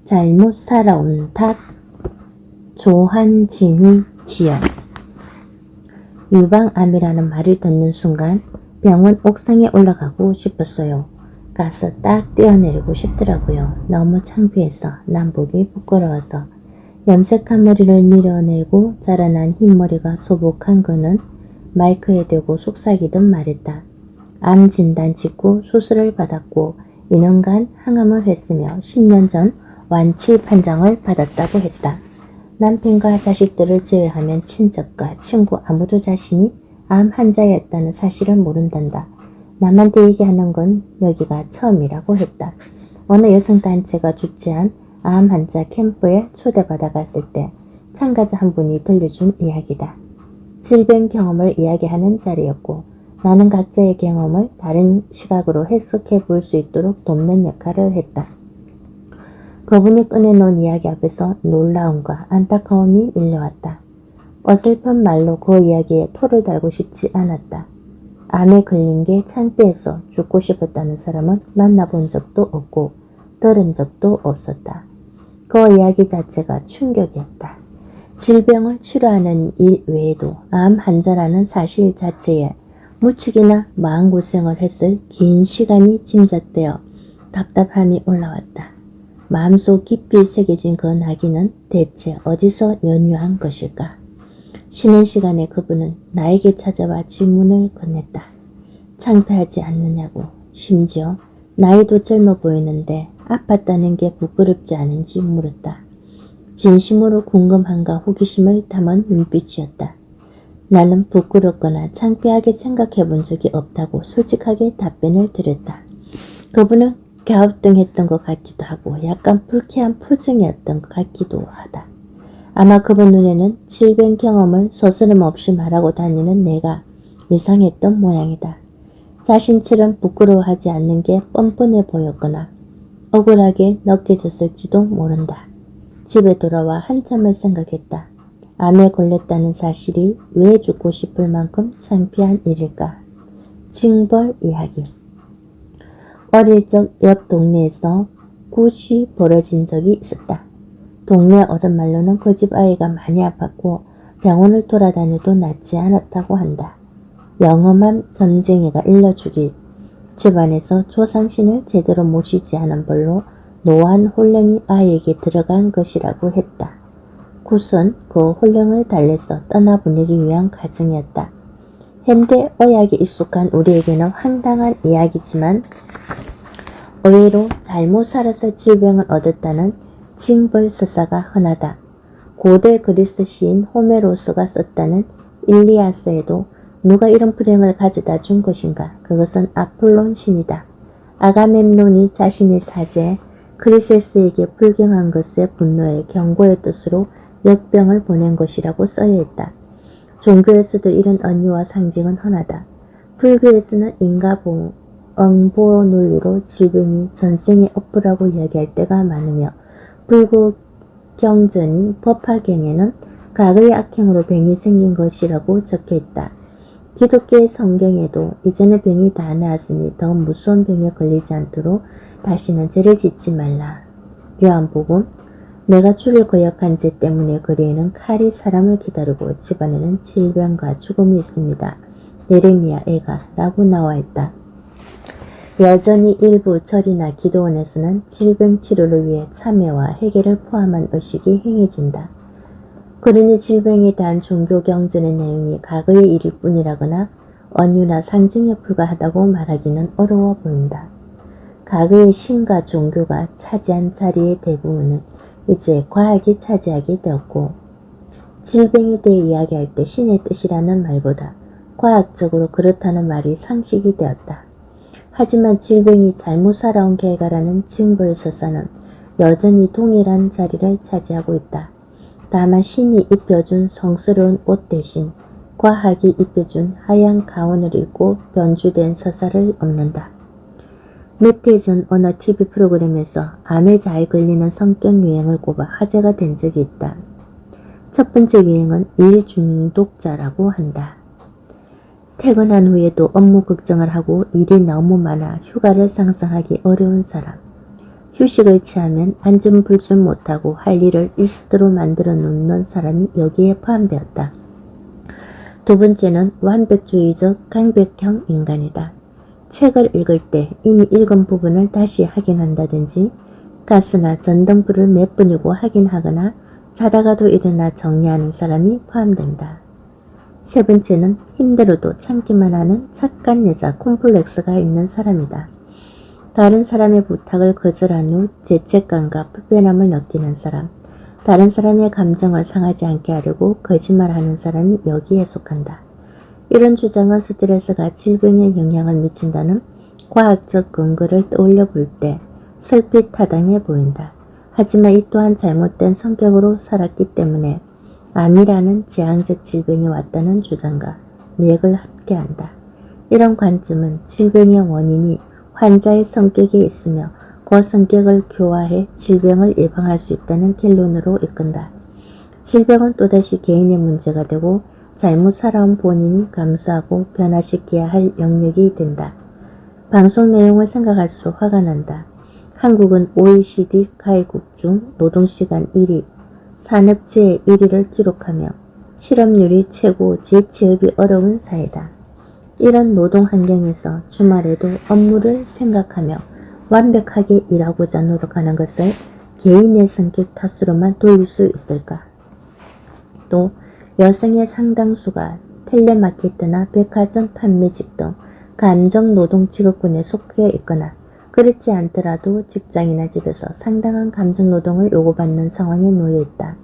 잘못 살아온 탓. 조한진이 지어. 유방암이라는 말을 듣는 순간 병원 옥상에 올라가고 싶었어요. 가서 딱 뛰어내리고 싶더라고요. 너무 창피해서, 난 보기 부끄러워서. 염색한 머리를 밀어내고 자라난 흰머리가 소복한 그는 마이크에 대고 속삭이듯 말했다. 암 진단 찍고 수술을 받았고 2년간 항암을 했으며 10년 전 완치 판정을 받았다고 했다. 남편과 자식들을 제외하면 친척과 친구 아무도 자신이 암 환자였다는 사실을 모른단다. 남한테 얘기하는 건 여기가 처음이라고 했다. 어느 여성단체가 주최한 암 환자 캠프에 초대받아 갔을 때 참가자 한 분이 들려준 이야기다. 질병 경험을 이야기하는 자리였고 나는 각자의 경험을 다른 시각으로 해석해 볼 수 있도록 돕는 역할을 했다. 그분이 꺼내놓은 이야기 앞에서 놀라움과 안타까움이 밀려왔다. 어설픈 말로 그 이야기에 토를 달고 싶지 않았다. 암에 걸린 게 창피해서 죽고 싶었다는 사람은 만나본 적도 없고 들은 적도 없었다. 그 이야기 자체가 충격이었다. 질병을 치료하는 일 외에도 암 환자라는 사실 자체에 무척이나 마음고생을 했을 긴 시간이 짐작되어 답답함이 올라왔다. 마음속 깊이 새겨진 그 낙인은 대체 어디서 연유한 것일까? 쉬는 시간에 그분은 나에게 찾아와 질문을 건넸다. 창피하지 않느냐고. 심지어 나이도 젊어 보이는데 아팠다는 게 부끄럽지 않은지 물었다. 진심으로 궁금함과 호기심을 담은 눈빛이었다. 나는 부끄럽거나 창피하게 생각해 본 적이 없다고 솔직하게 답변을 드렸다. 그분은 갸우뚱했던 것 같기도 하고 약간 불쾌한 표정이었던 것 같기도 하다. 아마 그분 눈에는 질병 경험을 서스럼없이 말하고 다니는 내가 이상했던 모양이다. 자신처럼 부끄러워하지 않는 게 뻔뻔해 보였거나 억울하게 느껴졌을지도 모른다. 집에 돌아와 한참을 생각했다. 암에 걸렸다는 사실이 왜 죽고 싶을 만큼 창피한 일일까? 징벌 이야기. 어릴 적 옆 동네에서 굿이 벌어진 적이 있었다. 동네 어른 말로는 그 집 아이가 많이 아팠고 병원을 돌아다녀도 낫지 않았다고 한다. 영험한 점쟁이가 일러주길 집안에서 조상신을 제대로 모시지 않은 벌로 노안 혼령이 아이에게 들어간 것이라고 했다. 굿은 그 혼령을 달래서 떠나보내기 위한 과정이었다. 현대 의학에 익숙한 우리에게는 황당한 이야기지만 의외로 잘못 살아서 질병을 얻었다는 징벌서사가 흔하다. 고대 그리스 시인 호메로스가 썼다는 일리아스에도 누가 이런 불행을 가져다 준 것인가? 그것은 아폴론 신이다. 아가멤논이 자신의 사제 크리세스에게 불경한 것에 분노해 경고의 뜻으로 역병을 보낸 것이라고 써여있다. 종교에서도 이런 은유와 상징은 흔하다. 불교에서는 응보 논리로 질병이 전생의 업보라고 이야기할 때가 많으며 불교 경전인 법화경에는 과거의 악행으로 병이 생긴 것이라고 적혀있다. 기독교의 성경에도 이제는 병이 다 나았으니 더 무서운 병에 걸리지 않도록 다시는 죄를 짓지 말라. 요한복음 내가 주를 거역한 죄 때문에 그리에는 칼이 사람을 기다리고 집안에는 질병과 죽음이 있습니다. 예레미야 애가 라고 나와있다. 여전히 일부 절이나 기도원에서는 질병 치료를 위해 참여와 해결을 포함한 의식이 행해진다. 그러니 질병에 대한 종교 경전의 내용이 과거의 일일 뿐이라거나 은유나 상징에 불과하다고 말하기는 어려워 보인다. 과거의 신과 종교가 차지한 자리의 대부분은 이제 과학이 차지하게 되었고 질병에 대해 이야기할 때 신의 뜻이라는 말보다 과학적으로 그렇다는 말이 상식이 되었다. 하지만 질병이 잘못 살아온 결과라는 징벌서사는 여전히 동일한 자리를 차지하고 있다. 다만 신이 입혀준 성스러운 옷 대신 과학이 입혀준 하얀 가운을 입고 변주된 서사를 읊는다. 몇 해 전 어느 TV 프로그램에서 암에 잘 걸리는 성격 유형을 꼽아 화제가 된 적이 있다. 첫 번째 유형은 일 중독자라고 한다. 퇴근한 후에도 업무 걱정을 하고 일이 너무 많아 휴가를 상상하기 어려운 사람. 휴식을 취하면 안심불준 못하고 할 일을 리스트로 만들어 놓는 사람이 여기에 포함되었다. 두 번째는 완벽주의적 강백형 인간이다. 책을 읽을 때 이미 읽은 부분을 다시 확인한다든지 가스나 전등불을 몇 분이고 확인하거나 자다가도 일어나 정리하는 사람이 포함된다. 세 번째는 힘들어도 참기만 하는 착한 여자 콤플렉스가 있는 사람이다. 다른 사람의 부탁을 거절한 후 죄책감과 불편함을 느끼는 사람, 다른 사람의 감정을 상하지 않게 하려고 거짓말하는 사람이 여기에 속한다. 이런 주장은 스트레스가 질병에 영향을 미친다는 과학적 근거를 떠올려 볼 때 설핏 타당해 보인다. 하지만 이 또한 잘못된 성격으로 살았기 때문에 암이라는 재앙적 질병이 왔다는 주장과 맥을 함께한다. 이런 관점은 질병의 원인이 환자의 성격에 있으며 그 성격을 교화해 질병을 예방할 수 있다는 결론으로 이끈다. 질병은 또다시 개인의 문제가 되고 잘못 살아온 본인이 감수하고 변화시켜야 할 영역이 된다. 방송 내용을 생각할수록 화가 난다. 한국은 OECD 가입국 중 노동시간 1위, 산업재해 1위를 기록하며 실업률이 최고, 재취업이 어려운 사회다. 이런 노동 환경에서 주말에도 업무를 생각하며 완벽하게 일하고자 노력하는 것을 개인의 성격 탓으로만 돌릴 수 있을까? 또 여성의 상당수가 텔레마케터나 백화점 판매직 등 감정노동 직업군에 속해 있거나 그렇지 않더라도 직장이나 집에서 상당한 감정노동을 요구받는 상황에 놓여 있다.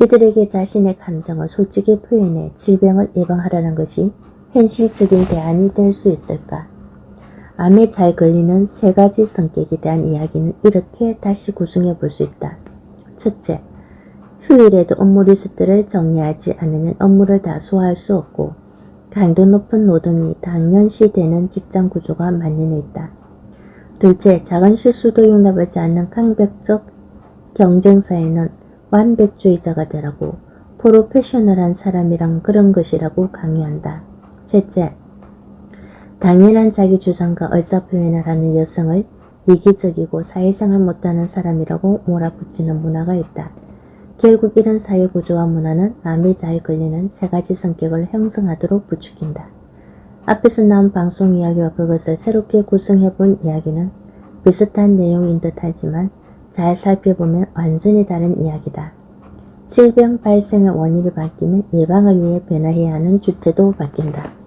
이들에게 자신의 감정을 솔직히 표현해 질병을 예방하라는 것이 현실적인 대안이 될 수 있을까? 암에 잘 걸리는 세 가지 성격에 대한 이야기는 이렇게 다시 구성해 볼 수 있다. 첫째, 휴일에도 업무 리스트를 정리하지 않으면 업무를 다 소화할 수 없고 강도 높은 노동이 당연시 되는 직장 구조가 만연해 있다. 둘째, 작은 실수도 용납하지 않는 강박적 경쟁사에는 완벽주의자가 되라고 프로페셔널한 사람이란 그런 것이라고 강요한다. 셋째, 당연한 자기 주장과 의사표현을 하는 여성을 이기적이고 사회생활 못하는 사람이라고 몰아붙이는 문화가 있다. 결국 이런 사회구조와 문화는 암에 잘 걸리는 세 가지 성격을 형성하도록 부추긴다. 앞에서 나온 방송 이야기와 그것을 새롭게 구성해본 이야기는 비슷한 내용인 듯하지만 잘 살펴보면 완전히 다른 이야기다. 질병 발생의 원인이 바뀌면 예방을 위해 변화해야 하는 주체도 바뀐다.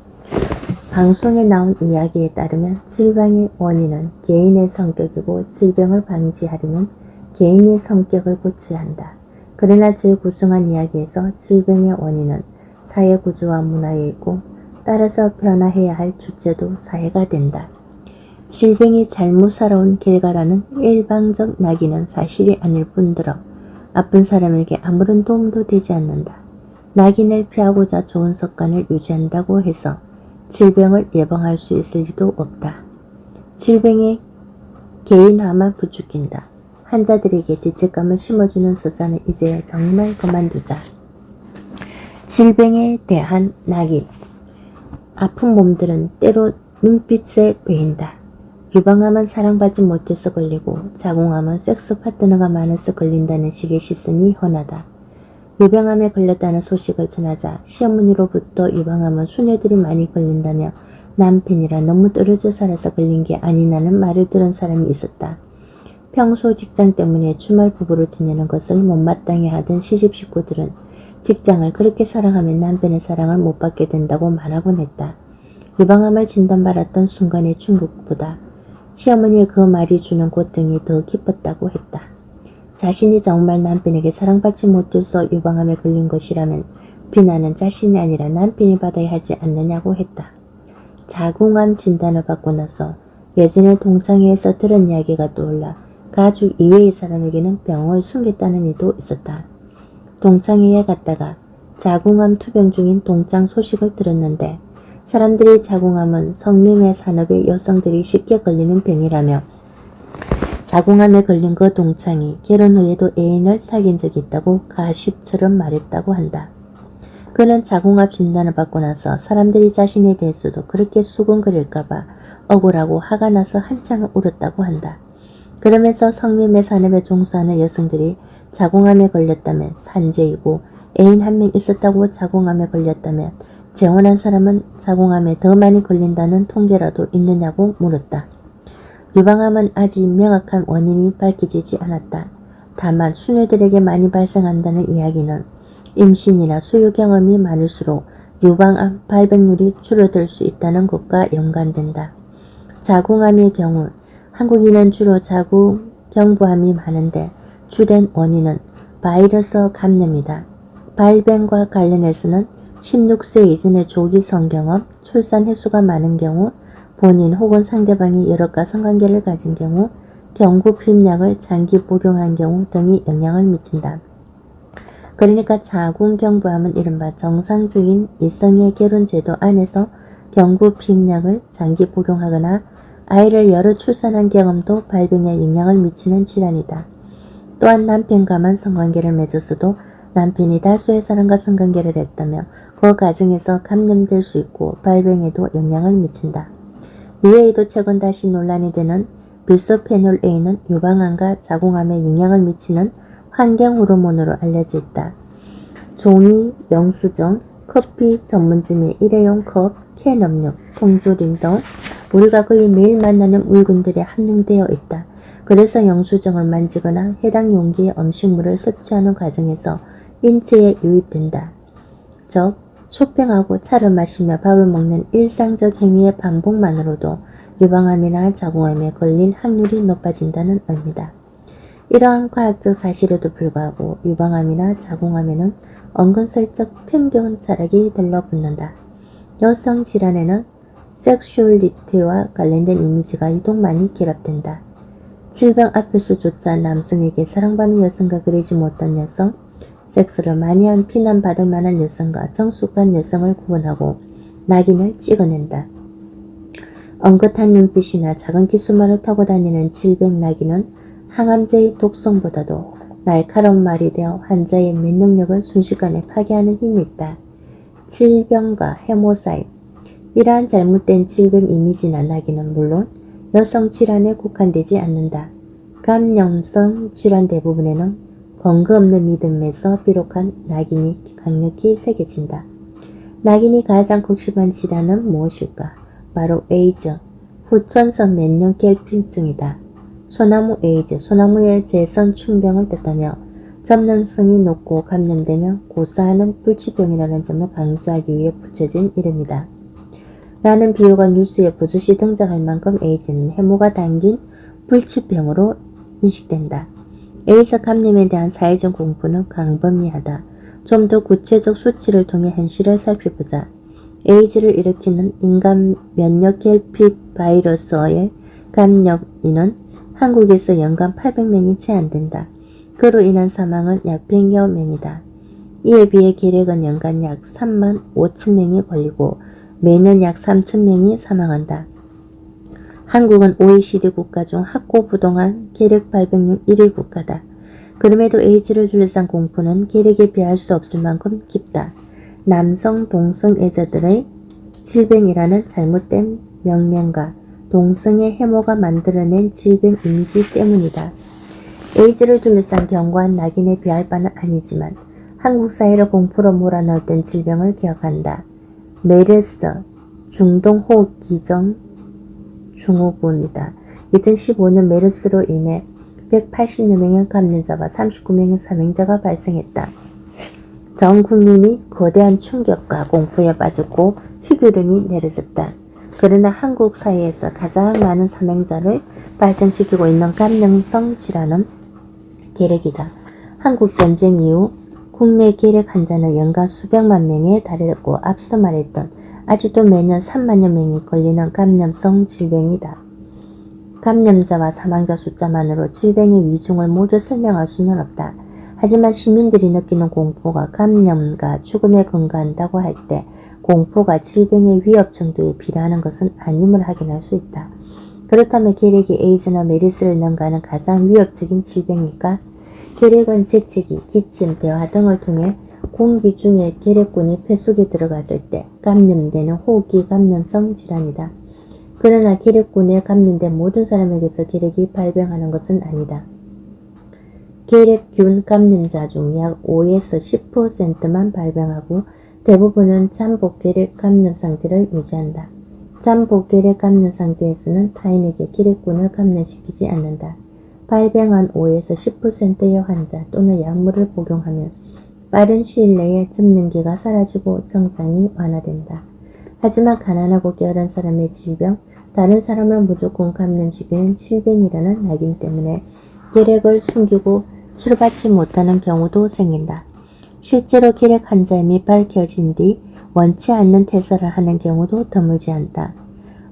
방송에 나온 이야기에 따르면 질병의 원인은 개인의 성격이고 질병을 방지하려면 개인의 성격을 고쳐야 한다. 그러나 재구성한 이야기에서 질병의 원인은 사회구조와 문화에 있고 따라서 변화해야 할 주체도 사회가 된다. 질병이 잘못 살아온 결과라는 일방적 낙인은 사실이 아닐 뿐더러 아픈 사람에게 아무런 도움도 되지 않는다. 낙인을 피하고자 좋은 습관을 유지한다고 해서 질병을 예방할 수 있을 리도 없다. 질병에 개인화만 부추긴다. 환자들에게 죄책감을 심어주는 수사는 이제 정말 그만두자. 질병에 대한 낙인. 아픈 몸들은 때로 눈빛에 베인다. 유방암은 사랑받지 못해서 걸리고 자궁암은 섹스 파트너가 많아서 걸린다는 식의 시선이 흔하다. 유방암에 걸렸다는 소식을 전하자 시어머니로부터 유방암은 수녀들이 많이 걸린다며 남편이라 너무 떨어져 살아서 걸린 게 아니냐는 말을 들은 사람이 있었다. 평소 직장 때문에 주말 부부를 지내는 것을 못마땅해 하던 시집 식구들은 직장을 그렇게 사랑하면 남편의 사랑을 못 받게 된다고 말하곤 했다. 유방암을 진단받았던 순간의 충격보다 시어머니의 그 말이 주는 고통이 더 깊었다고 했다. 자신이 정말 남편에게 사랑받지 못해서 유방암에 걸린 것이라면 비난은 자신이 아니라 남편이 받아야 하지 않느냐고 했다. 자궁암 진단을 받고 나서 예전에 동창회에서 들은 이야기가 떠올라 가족 이외의 사람에게는 병을 숨겼다는 이도 있었다. 동창회에 갔다가 자궁암 투병 중인 동창 소식을 들었는데 사람들이 자궁암은 성매매 산업의 여성들이 쉽게 걸리는 병이라며 자궁암에 걸린 그 동창이 결혼 후에도 애인을 사귄 적이 있다고 가십처럼 말했다고 한다. 그는 자궁암 진단을 받고 나서 사람들이 자신에 대해서도 그렇게 수군거릴까봐 억울하고 화가 나서 한참을 울었다고 한다. 그러면서 성매매 산업에 종사하는 여성들이 자궁암에 걸렸다면 산재이고 애인 한 명 있었다고 자궁암에 걸렸다면 재혼한 사람은 자궁암에 더 많이 걸린다는 통계라도 있느냐고 물었다. 유방암은 아직 명확한 원인이 밝혀지지 않았다. 다만 수녀들에게 많이 발생한다는 이야기는 임신이나 수유 경험이 많을수록 유방암 발병률이 줄어들 수 있다는 것과 연관된다. 자궁암의 경우 한국인은 주로 자궁경부암이 많은데 주된 원인은 바이러스 감염이다. 발병과 관련해서는 16세 이전의 조기 성경험, 출산 횟수가 많은 경우, 본인 혹은 상대방이 여러가 성관계를 가진 경우, 경구 피임약을 장기 복용한 경우 등이 영향을 미친다. 그러니까 자궁경부암은 이른바 정상적인 이성의 결혼 제도 안에서 경구 피임약을 장기 복용하거나 아이를 여러 출산한 경험도 발병에 영향을 미치는 질환이다. 또한 남편과만 성관계를 맺었어도 남편이 다수의 사람과 성관계를 했다며 그 과정에서 감염될 수 있고 발병에도 영향을 미친다. 이외에도 최근 다시 논란이 되는 비소페놀 A는 유방암과 자궁암에 영향을 미치는 환경 호르몬으로 알려져 있다. 종이, 영수증, 커피 전문점의 일회용 컵, 캔 음료, 통조림 등 우리가 거의 매일 만나는 물건들에 함유되어 있다. 그래서 영수증을 만지거나 해당 용기의 음식물을 섭취하는 과정에서 인체에 유입된다. 즉, 쇼핑하고 차를 마시며 밥을 먹는 일상적 행위의 반복만으로도 유방암이나 자궁암에 걸릴 확률이 높아진다는 의미다. 이러한 과학적 사실에도 불구하고 유방암이나 자궁암에는 은근슬쩍 편견 자락이 들러붙는다. 여성 질환에는 섹슈얼리티와 관련된 이미지가 유독 많이 결합된다. 질병 앞에서조차 남성에게 사랑받는 여성과 그리지 못한 여성, 섹스를 많이 한 비난받을 만한 여성과 정숙한 여성을 구분하고 낙인을 찍어낸다. 엉긋한 눈빛이나 작은 귓수만을 타고 다니는 질병 낙인은 항암제의 독성보다도 날카로운 말이 되어 환자의 면역력을 순식간에 파괴하는 힘이 있다. 질병과 헤모사입. 이러한 잘못된 질병 이미지나 낙인은 물론 여성 질환에 국한되지 않는다. 감염성 질환 대부분에는 근거 없는 믿음에서 비롯한 낙인이 강력히 새겨진다. 낙인이 가장 극심한 질환은 무엇일까? 바로 에이즈, 후천성 면역결핍증이다. 소나무 에이즈, 소나무의 재선 충병을 뜻하며 접근성이 높고 감염되며 고사하는 불치병이라는 점을 강조하기 위해 붙여진 이름이다. 라는 비유가 뉴스에 부수시 등장할 만큼 에이즈는 해모가 담긴 불치병으로 인식된다. 에이즈 감염에 대한 사회적 공포는 광범위하다. 좀 더 구체적 수치를 통해 현실을 살펴보자. 에이즈를 일으키는 인간 면역결핍 바이러스의 감염인은 한국에서 연간 800명이 채 안된다. 그로 인한 사망은 약 100여 명이다. 이에 비해 계력은 연간 약 3만 5천 명이 걸리고 매년 약 3천 명이 사망한다. 한국은 OECD 국가 중 학고부동안 계력 발병률 1위 국가다. 그럼에도 에이즈를 둘러싼 공포는 계력에 비할 수 없을 만큼 깊다. 남성 동성애자들의 질병이라는 잘못된 명명과 동성애 해모가 만들어낸 질병 이미지 때문이다. 에이즈를 둘러싼 견고한 낙인에 비할 바는 아니지만 한국 사회를 공포로 몰아넣었던 질병을 기억한다. 메르스, 중동호흡기종 증후군이다. 2015년 메르스로 인해 180여 명의 감염자와 39명의 사망자가 발생했다. 전 국민이 거대한 충격과 공포에 빠졌고 희귀령이 내려졌다. 그러나 한국 사회에서 가장 많은 사망자를 발생시키고 있는 감염성 질환은 계력이다. 한국 전쟁 이후 국내 계력 환자는 연간 수백만 명에 달했고 앞서 말했던 아직도 매년 3만여 명이 걸리는 감염성 질병이다. 감염자와 사망자 숫자만으로 질병의 위중을 모두 설명할 수는 없다. 하지만 시민들이 느끼는 공포가 감염과 죽음에 근거한다고 할 때 공포가 질병의 위협 정도에 비례하는 것은 아님을 확인할 수 있다. 그렇다면 계력이 에이즈나 메르스를 능가하는 가장 위협적인 질병일까? 계력은 재채기, 기침, 대화 등을 통해 공기 중에 계력군이 폐 속에 들어갔을 때 감염되는 호흡기 감염성 질환이다. 그러나 계력군에 감염된 모든 사람에게서 계력이 발병하는 것은 아니다. 계력균 감염자 중 약 5에서 10%만 발병하고 대부분은 잠복 계력 감염 상태를 유지한다. 잠복 계력 감염 상태에서는 타인에게 계력군을 감염시키지 않는다. 발병한 5에서 10%의 환자 또는 약물을 복용하면 빠른 시일 내에 즙는기가 사라지고 증상이 완화된다. 하지만 가난하고 게으른 사람의 질병, 다른 사람을 무조건 감염시키는 질병이라는 낙인 때문에 계력을 숨기고 치료받지 못하는 경우도 생긴다. 실제로 계력 환자임이 밝혀진 뒤 원치 않는 퇴사를 하는 경우도 드물지 않다.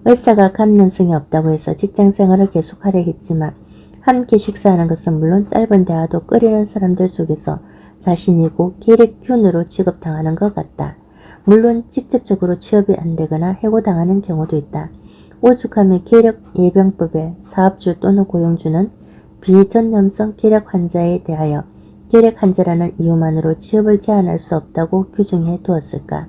의사가 감염성이 없다고 해서 직장생활을 계속하려 했지만 함께 식사하는 것은 물론 짧은 대화도 끓이는 사람들 속에서 자신이고 계력균으로 취급당하는 것 같다. 물론 직접적으로 취업이 안 되거나 해고당하는 경우도 있다. 오죽하면 계력예병법에 사업주 또는 고용주는 비전염성 계력 환자에 대하여 계력 환자라는 이유만으로 취업을 제한할 수 없다고 규정해 두었을까.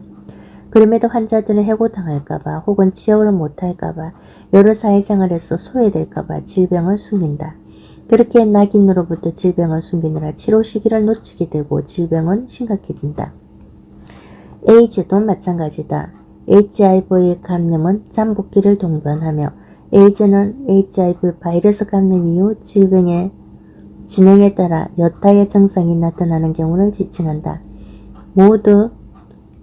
그럼에도 환자들은 해고당할까봐 혹은 취업을 못할까봐 여러 사회생활에서 소외될까봐 질병을 숨긴다. 그렇게 낙인으로부터 질병을 숨기느라 치료 시기를 놓치게 되고 질병은 심각해진다. 에이즈도 마찬가지다. HIV 감염은 잠복기를 동반하며 에이즈는 HIV 바이러스 감염 이후 질병의 진행에 따라 여타의 증상이 나타나는 경우를 지칭한다. 모두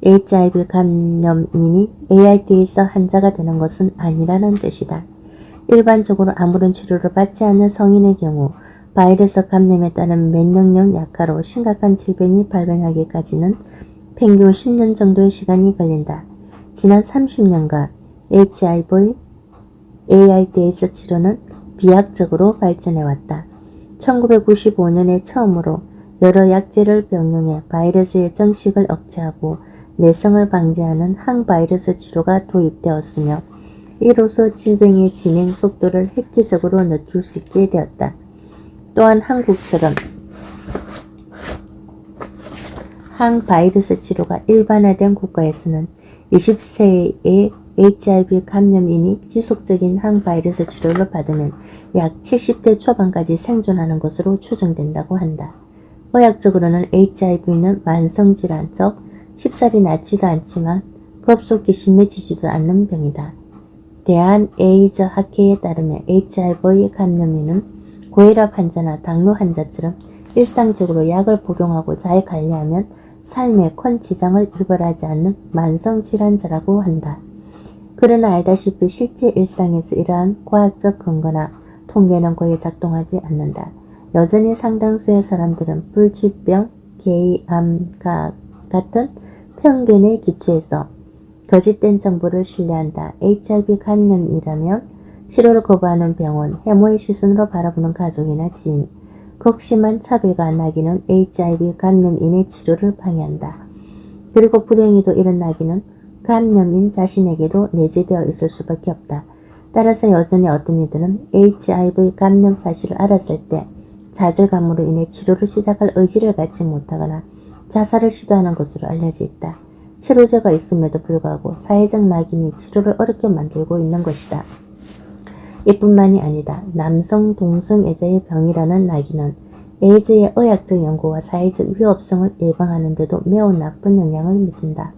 HIV 감염인이 ARDS 환자가 되는 것은 아니라는 뜻이다. 일반적으로 아무런 치료를 받지 않는 성인의 경우 바이러스 감염에 따른 면역력 약화로 심각한 질병이 발병하기까지는 평균 10년 정도의 시간이 걸린다. 지난 30년간 HIV, ARDS 치료는 비약적으로 발전해왔다. 1995년에 처음으로 여러 약제를 병용해 바이러스의 정식을 억제하고 내성을 방지하는 항바이러스 치료가 도입되었으며 이로써 질병의 진행 속도를 획기적으로 늦출 수 있게 되었다. 또한 한국처럼 항바이러스 치료가 일반화된 국가에서는 20세의 HIV 감염인이 지속적인 항바이러스 치료를 받으면 약 70대 초반까지 생존하는 것으로 추정된다고 한다. 의학적으로는 HIV는 만성질환, 즉 쉽사리 낫지도 않지만 급속히 심해지지도 않는 병이다. 대한에이즈 학회에 따르면 HIV 감염인은 고혈압 환자나 당뇨 환자처럼 일상적으로 약을 복용하고 잘 관리하면 삶에 큰 지장을 유발하지 않는 만성질환자라고 한다. 그러나 알다시피 실제 일상에서 이러한 과학적 근거나 통계는 거의 작동하지 않는다. 여전히 상당수의 사람들은 불치병, 게이, 암과 같은 편견에 기초해서 거짓된 정보를 신뢰한다. HIV 감염이라면 치료를 거부하는 병원, 해모의 시선으로 바라보는 가족이나 지인, 극심한 차별과 낙인은 HIV 감염인의 치료를 방해한다. 그리고 불행히도 이런 낙인은 감염인 자신에게도 내재되어 있을 수밖에 없다. 따라서 여전히 어떤 이들은 HIV 감염 사실을 알았을 때 좌절감으로 인해 치료를 시작할 의지를 갖지 못하거나 자살을 시도하는 것으로 알려져 있다. 치료제가 있음에도 불구하고 사회적 낙인이 치료를 어렵게 만들고 있는 것이다. 이뿐만이 아니다. 남성 동성애자의 병이라는 낙인은 에이즈의 의학적 연구와 사회적 위협성을 예방하는 데도 매우 나쁜 영향을 미친다.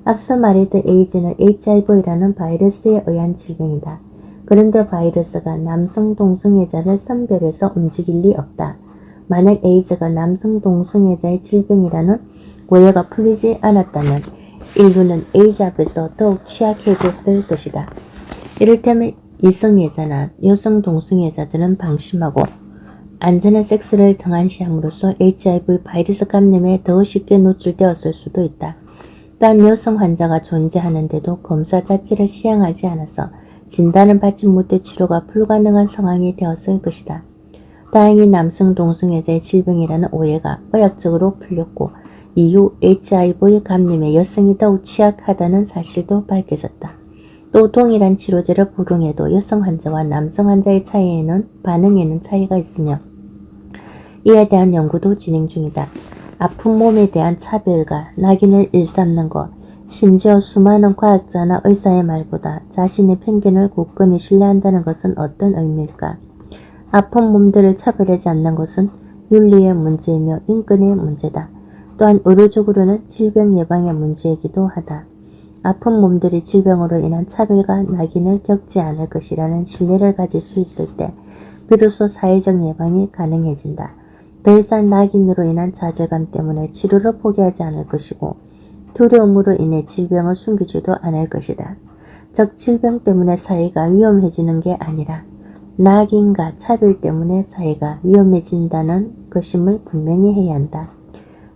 앞서 말했던 에이즈는 HIV라는 바이러스에 의한 질병이다. 그런데 바이러스가 남성 동성애자를 선별해서 움직일 리 없다. 만약 에이즈가 남성 동성애자의 질병이라는 오해가 풀리지 않았다면 인류는 에이즈 앞에서 더욱 취약해졌을 것이다. 이를테면 이성애자나 여성 동성애자들은 방심하고 안전한 섹스를 등한시함으로써 HIV 바이러스 감염에 더 쉽게 노출되었을 수도 있다. 또한 여성 환자가 존재하는데도 검사 자체를 시행하지 않아서 진단을 받지 못해 치료가 불가능한 상황이 되었을 것이다. 다행히 남성 동성애자의 질병이라는 오해가 의학적으로 풀렸고 이후 HIV 감염에 여성이 더욱 취약하다는 사실도 밝혀졌다. 또 동일한 치료제를 복용해도 여성 환자와 남성 환자의 반응에는 차이가 있으며 이에 대한 연구도 진행 중이다. 아픈 몸에 대한 차별과 낙인을 일삼는 것, 심지어 수많은 과학자나 의사의 말보다 자신의 편견을 굳건히 신뢰한다는 것은 어떤 의미일까? 아픈 몸들을 차별하지 않는 것은 윤리의 문제이며 인권의 문제다. 또한 의료적으로는 질병 예방의 문제이기도 하다. 아픈 몸들이 질병으로 인한 차별과 낙인을 겪지 않을 것이라는 신뢰를 가질 수 있을 때 비로소 사회적 예방이 가능해진다. 더 이상 낙인으로 인한 좌절감 때문에 치료를 포기하지 않을 것이고 두려움으로 인해 질병을 숨기지도 않을 것이다. 즉 질병 때문에 사회가 위험해지는 게 아니라 낙인과 차별 때문에 사회가 위험해진다는 것임을 분명히 해야 한다.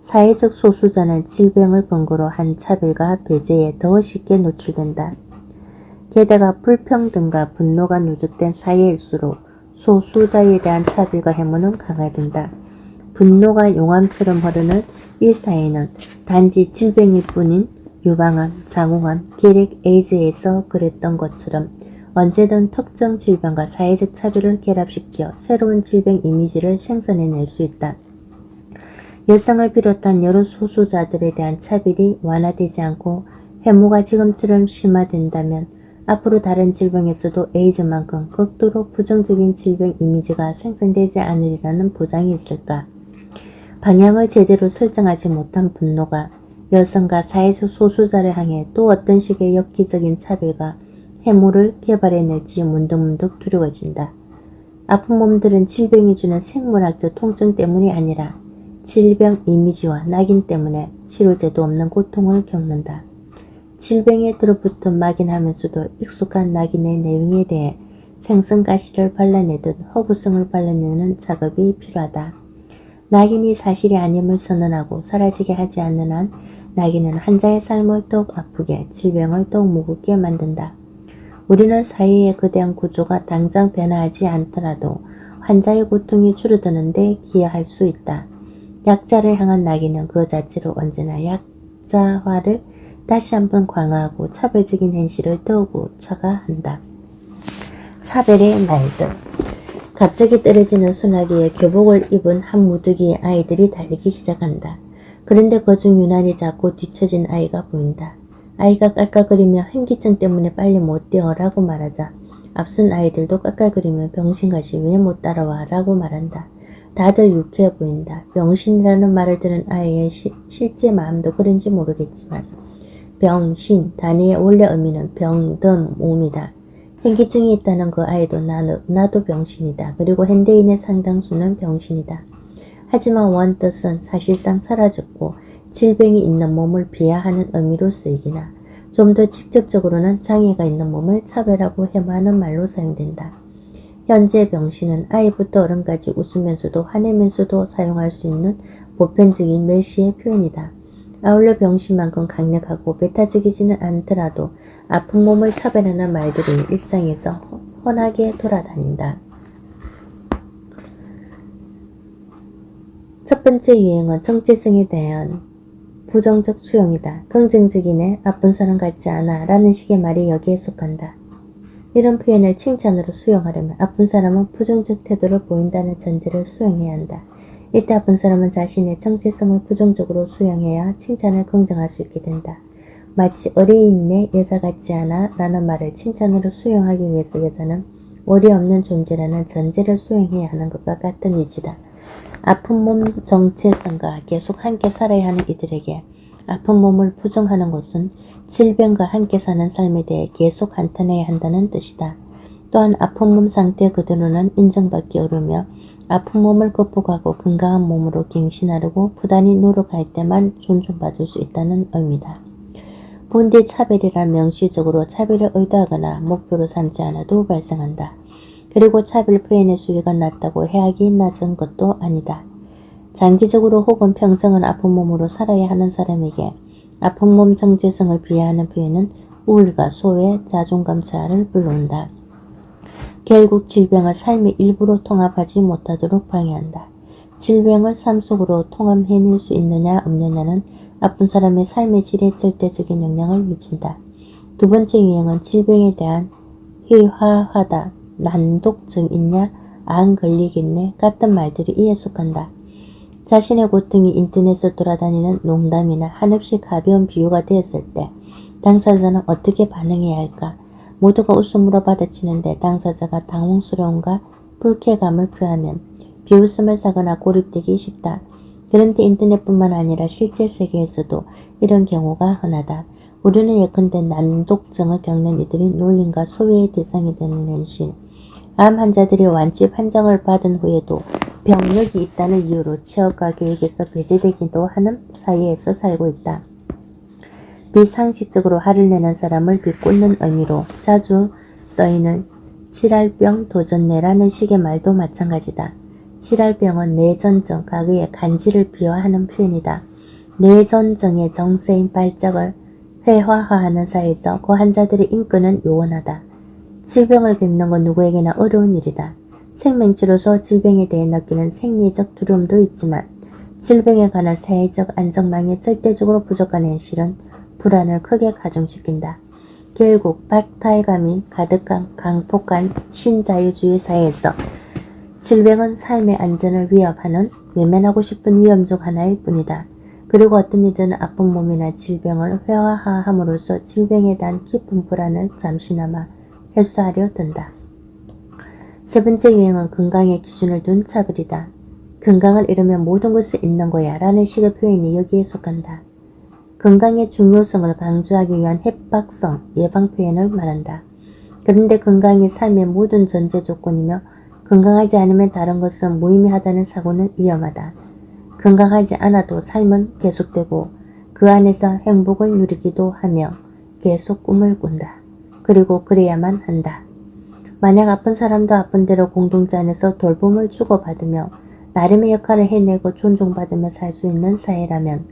사회적 소수자는 질병을 근거로 한 차별과 배제에 더 쉽게 노출된다. 게다가 불평등과 분노가 누적된 사회일수록 소수자에 대한 차별과 해무는 강화된다. 분노가 용암처럼 흐르는 이 사회는 단지 질병일 뿐인 유방암, 장우암, 결핵, 에이즈에서 그랬던 것처럼 언제든 특정 질병과 사회적 차별을 결합시켜 새로운 질병 이미지를 생성해낼 수 있다. 여성을 비롯한 여러 소수자들에 대한 차별이 완화되지 않고 해무가 지금처럼 심화된다면 앞으로 다른 질병에서도 에이즈만큼 극도로 부정적인 질병 이미지가 생성되지 않으리라는 보장이 있을까? 방향을 제대로 설정하지 못한 분노가 여성과 사회적 소수자를 향해 또 어떤 식의 엽기적인 차별과 해무를 개발해낼지 문득문득 두려워진다. 아픈 몸들은 질병이 주는 생물학적 통증 때문이 아니라 질병 이미지와 낙인 때문에 치료제도 없는 고통을 겪는다. 질병에 들어붙은 막연하면서도 익숙한 낙인의 내용에 대해 생선가시를 발라내듯 허구성을 발라내는 작업이 필요하다. 낙인이 사실이 아님을 선언하고 사라지게 하지 않는 한 낙인은 환자의 삶을 더욱 아프게, 질병을 더욱 무겁게 만든다. 우리는 사회의 거대한 구조가 당장 변화하지 않더라도 환자의 고통이 줄어드는 데 기여할 수 있다. 약자를 향한 낙인은 그 자체로 언제나 약자화를 다시 한번 강화하고 차별적인 현실을 더욱 우차가한다. 차별의 말들. 갑자기 떨어지는 소나기에 교복을 입은 한 무더기의 아이들이 달리기 시작한다. 그런데 그중 유난히 작고 뒤처진 아이가 보인다. 아이가 깔깔거리며 현기증 때문에 빨리 못 뛰어 라고 말하자 앞선 아이들도 깔깔거리며 병신같이 왜 못 따라와 라고 말한다. 다들 유쾌해 보인다. 병신이라는 말을 들은 아이의 실제 마음도 그런지 모르겠지만 병신 단위의 원래 의미는 병든 몸이다. 현기증이 있다는 그 아이도 나도 병신이다. 그리고 현대인의 상당수는 병신이다. 하지만 원뜻은 사실상 사라졌고 질병이 있는 몸을 비하하는 의미로 쓰이기나 좀 더 직접적으로는 장애가 있는 몸을 차별하고 해마하는 말로 사용된다. 현재 병신은 아이부터 어른까지 웃으면서도 화내면서도 사용할 수 있는 보편적인 멸시의 표현이다. 아울러 병신만큼 강력하고 배타적이지는 않더라도 아픈 몸을 차별하는 말들이 일상에서 흔하게 돌아다닌다. 첫 번째 유행은 정체성에 대한 부정적 수용이다. 긍정적이네, 아픈 사람 같지 않아 라는 식의 말이 여기에 속한다. 이런 표현을 칭찬으로 수용하려면 아픈 사람은 부정적 태도를 보인다는 전제를 수용해야 한다. 이때 아픈 사람은 자신의 정체성을 부정적으로 수용해야 칭찬을 긍정할 수 있게 된다. 마치 어리 있네, 여자 같지 않아 라는 말을 칭찬으로 수용하기 위해서 여자는 어리 없는 존재라는 전제를 수용해야 하는 것과 같은 이치다. 아픈 몸 정체성과 계속 함께 살아야 하는 이들에게 아픈 몸을 부정하는 것은 질병과 함께 사는 삶에 대해 계속 한탄해야 한다는 뜻이다. 또한 아픈 몸 상태 그대로는 인정받기 어려우며 아픈 몸을 극복하고 건강한 몸으로 갱신하려고 부단히 노력할 때만 존중받을 수 있다는 의미다. 본디 차별이란 명시적으로 차별을 의도하거나 목표로 삼지 않아도 발생한다. 그리고 차별 표현의 수위가 낮다고 해악이 낮은 것도 아니다. 장기적으로 혹은 평생을 아픈 몸으로 살아야 하는 사람에게 아픈 몸 정체성을 비하하는 표현은 우울과 소외, 자존감 저하를 불러온다. 결국 질병을 삶의 일부로 통합하지 못하도록 방해한다. 질병을 삶 속으로 통합해낼 수 있느냐 없느냐는 아픈 사람의 삶의 질에 절대적인 영향을 미친다. 두 번째 유형은 질병에 대한 희화화다. 난독증 있냐? 안 걸리겠네? 같은 말들이 이에 속한다. 자신의 고통이 인터넷을 돌아다니는 농담이나 한없이 가벼운 비유가 되었을 때 당사자는 어떻게 반응해야 할까? 모두가 웃음으로 받아치는데 당사자가 당황스러움과 불쾌감을 표하면 비웃음을 사거나 고립되기 쉽다. 그런데 인터넷뿐만 아니라 실제 세계에서도 이런 경우가 흔하다. 우리는 예컨대 난독증을 겪는 이들이 놀림과 소외의 대상이 되는 현실, 암 환자들이 완치 판정을 받은 후에도 병력이 있다는 이유로 취업과 교육에서 배제되기도 하는 사회에서 살고 있다. 비상식적으로 화를 내는 사람을 비꼬는 의미로 자주 쓰이는 칠할병 도전내라는 식의 말도 마찬가지다. 칠할병은 내전증, 과거의 간지를 비화하는 표현이다. 내전증의 정세인 발작을 회화화하는 사회에서 그 환자들의 인권은 요원하다. 질병을 겪는 건 누구에게나 어려운 일이다. 생명체로서 질병에 대해 느끼는 생리적 두려움도 있지만 질병에 관한 사회적 안전망이 절대적으로 부족한 현실은 불안을 크게 가중시킨다. 결국 박탈감이 가득한 강폭한 신자유주의 사회에서 질병은 삶의 안전을 위협하는 외면하고 싶은 위험 중 하나일 뿐이다. 그리고 어떤 이들은 아픈 몸이나 질병을 회화함으로써 질병에 대한 깊은 불안을 잠시나마 해소하려 든다. 세 번째 유행은 건강의 기준을 둔 차별이다. 건강을 잃으면 모든 것을 잃는 거야 라는 식의 표현이 여기에 속한다. 건강의 중요성을 강조하기 위한 협박성 예방 표현을 말한다. 그런데 건강이 삶의 모든 전제 조건이며 건강하지 않으면 다른 것은 무의미하다는 사고는 위험하다. 건강하지 않아도 삶은 계속되고 그 안에서 행복을 누리기도 하며 계속 꿈을 꾼다. 그리고 그래야만 한다. 만약 아픈 사람도 아픈 대로 공동체 안에서 돌봄을 주고받으며 나름의 역할을 해내고 존중받으며 살 수 있는 사회라면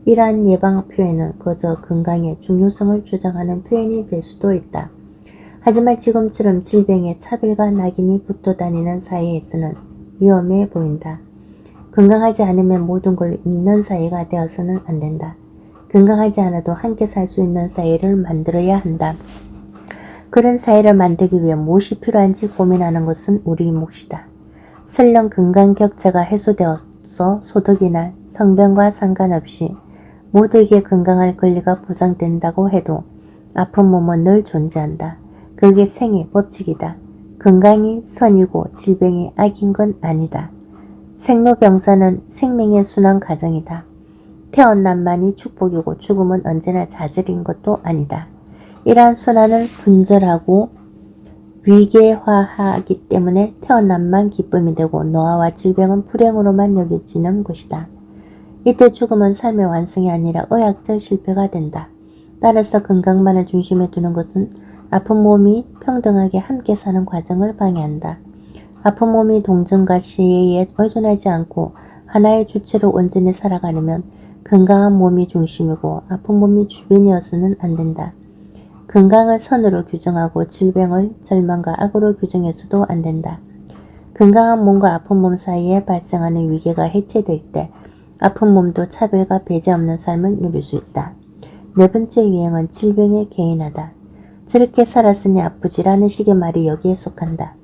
이러한 예방 표현은 그저 건강의 중요성을 주장하는 표현이 될 수도 있다. 하지만 지금처럼 질병에 차별과 낙인이 붙어 다니는 사회에서는 위험해 보인다. 건강하지 않으면 모든 걸 잃는 사회가 되어서는 안 된다. 건강하지 않아도 함께 살 수 있는 사회를 만들어야 한다. 그런 사회를 만들기 위해 무엇이 필요한지 고민하는 것은 우리 몫이다. 설령 건강 격차가 해소되어서 소득이나 성병과 상관없이 모두에게 건강할 권리가 보장된다고 해도 아픈 몸은 늘 존재한다. 그게 생의 법칙이다. 건강이 선이고 질병이 악인 건 아니다. 생로병사는 생명의 순환 과정이다. 태어남만이 축복이고 죽음은 언제나 좌절인 것도 아니다. 이러한 순환을 분절하고 위계화하기 때문에 태어남만 기쁨이 되고 노화와 질병은 불행으로만 여겨지는 것이다. 이때 죽음은 삶의 완성이 아니라 의학적 실패가 된다. 따라서 건강만을 중심에 두는 것은 아픈 몸이 평등하게 함께 사는 과정을 방해한다. 아픈 몸이 동정과 시혜에 의존하지 않고 하나의 주체로 온전히 살아가려면 건강한 몸이 중심이고 아픈 몸이 주변이어서는 안 된다. 건강을 선으로 규정하고 질병을 절망과 악으로 규정해서도 안 된다. 건강한 몸과 아픈 몸 사이에 발생하는 위계가 해체될 때 아픈 몸도 차별과 배제 없는 삶을 누릴 수 있다. 네 번째 유행은 질병에 개인하다. 저렇게 살았으니 아프지라는 식의 말이 여기에 속한다.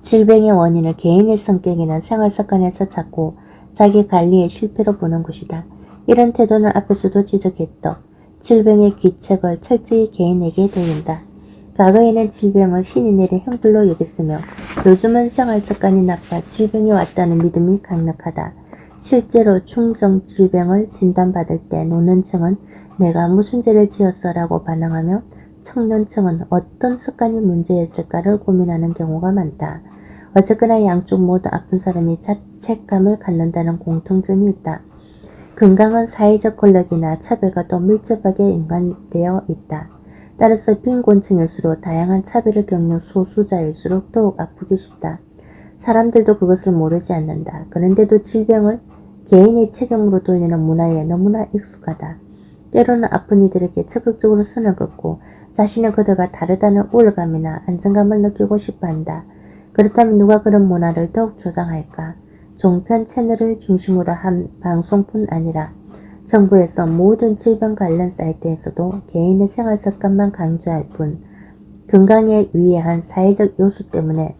질병의 원인을 개인의 성격이나 생활 습관에서 찾고 자기 관리의 실패로 보는 것이다. 이런 태도는 앞에서도 지적했던 질병의 귀책을 철저히 개인에게 돌린다. 과거에는 질병을 신이 내린 형벌로 여겼으며 요즘은 생활 습관이 나빠 질병이 왔다는 믿음이 강력하다. 실제로 중증 질병을 진단받을 때 노년층은 내가 무슨 죄를 지었어 라고 반응하며 청년층은 어떤 습관이 문제였을까를 고민하는 경우가 많다. 어쨌거나 양쪽 모두 아픈 사람이 자책감을 갖는다는 공통점이 있다. 건강은 사회적 권력이나 차별과 더 밀접하게 연관되어 있다. 따라서 빈곤층일수록 다양한 차별을 겪는 소수자일수록 더욱 아프기 쉽다. 사람들도 그것을 모르지 않는다. 그런데도 질병을 개인의 책임으로 돌리는 문화에 너무나 익숙하다. 때로는 아픈 이들에게 적극적으로 선을 긋고 자신의 그들과 다르다는 우울감이나 안정감을 느끼고 싶어한다. 그렇다면 누가 그런 문화를 더욱 조장할까? 종편 채널을 중심으로 한 방송뿐 아니라 정부에서 모든 질병 관련 사이트에서도 개인의 생활 습관만 강조할 뿐 건강에 위해한 사회적 요소 때문에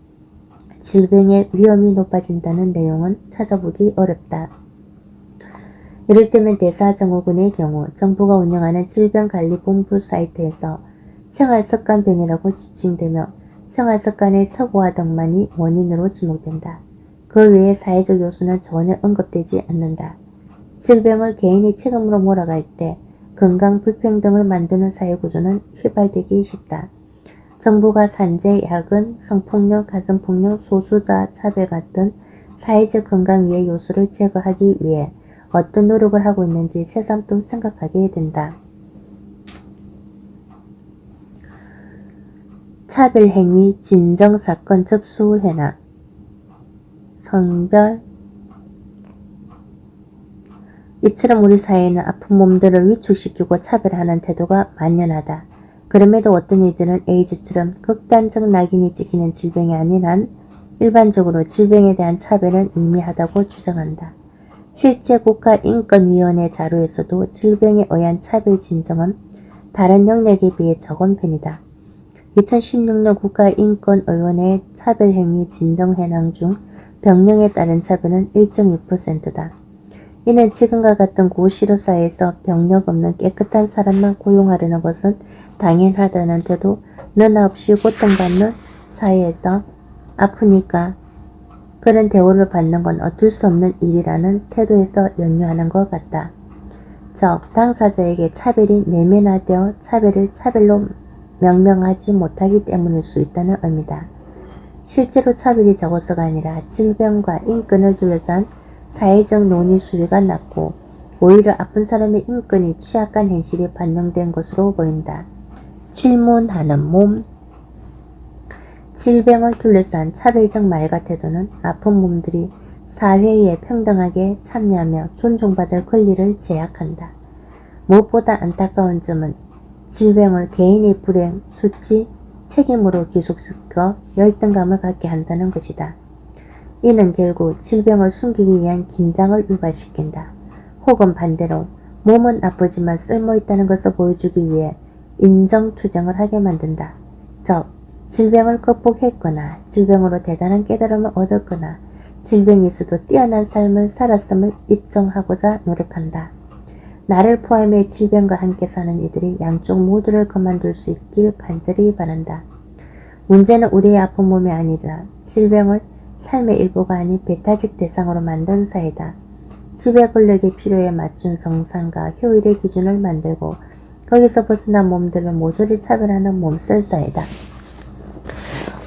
질병의 위험이 높아진다는 내용은 찾아보기 어렵다. 이를테면 대사증후군의 경우 정부가 운영하는 질병관리본부 사이트에서 생활습관병이라고 지칭되며 생활습관의 서구화 등만이 원인으로 지목된다. 그 외의 사회적 요소는 전혀 언급되지 않는다. 질병을 개인이 책임으로 몰아갈 때 건강 불평등을 만드는 사회구조는 휘발되기 쉽다. 정부가 산재, 야근, 성폭력, 가정폭력, 소수자 차별 같은 사회적 건강 위의 요소를 제거하기 위해 어떤 노력을 하고 있는지 새삼 또 생각하게 된다. 차별행위, 진정사건 접수 현황, 성별. 이처럼 우리 사회에는 아픈 몸들을 위축시키고 차별하는 태도가 만연하다. 그럼에도 어떤 이들은 에이즈처럼 극단적 낙인이 찍히는 질병이 아닌 한 일반적으로 질병에 대한 차별은 미미하다고 주장한다. 실제 국가인권위원회 자료에서도 질병에 의한 차별 진정은 다른 영역에 비해 적은 편이다. 2016년 국가인권위원회 차별행위 진정 현황 중 병명에 따른 차별은 1.6%다. 이는 지금과 같은 고실업사회에서 병력 없는 깨끗한 사람만 고용하려는 것은 당연하다는 태도, 너나 없이 고통받는 사회에서 아프니까 그런 대우를 받는 건 어쩔 수 없는 일이라는 태도에서 연유하는 것 같다. 즉, 당사자에게 차별이 내면화되어 차별을 차별로 명명하지 못하기 때문일 수 있다는 의미다. 실제로 차별이 적어서가 아니라 질병과 인권을 둘러싼 사회적 논의 수위가 낮고 오히려 아픈 사람의 인권이 취약한 현실이 반영된 것으로 보인다. 질문하는 몸. 질병을 둘러싼 차별적 말과 태도는 아픈 몸들이 사회에 평등하게 참여하며 존중받을 권리를 제약한다. 무엇보다 안타까운 점은 질병을 개인의 불행, 수치, 책임으로 귀속시켜 열등감을 갖게 한다는 것이다. 이는 결국 질병을 숨기기 위한 긴장을 유발시킨다. 혹은 반대로 몸은 아프지만 쓸모있다는 것을 보여주기 위해 인정투쟁을 하게 만든다. 즉, 질병을 극복했거나 질병으로 대단한 깨달음을 얻었거나 질병이 있어도 뛰어난 삶을 살았음을 입증하고자 노력한다. 나를 포함해 질병과 함께 사는 이들이 양쪽 모두를 그만둘 수 있길 간절히 바란다. 문제는 우리의 아픈 몸이 아니라 질병을 삶의 일부가 아닌 배타적 대상으로 만든 사회다. 지배 권력의 필요에 맞춘 정상과 효율의 기준을 만들고 거기서 벗어난 몸들을 모조리 차별하는 몸쓸 사회다.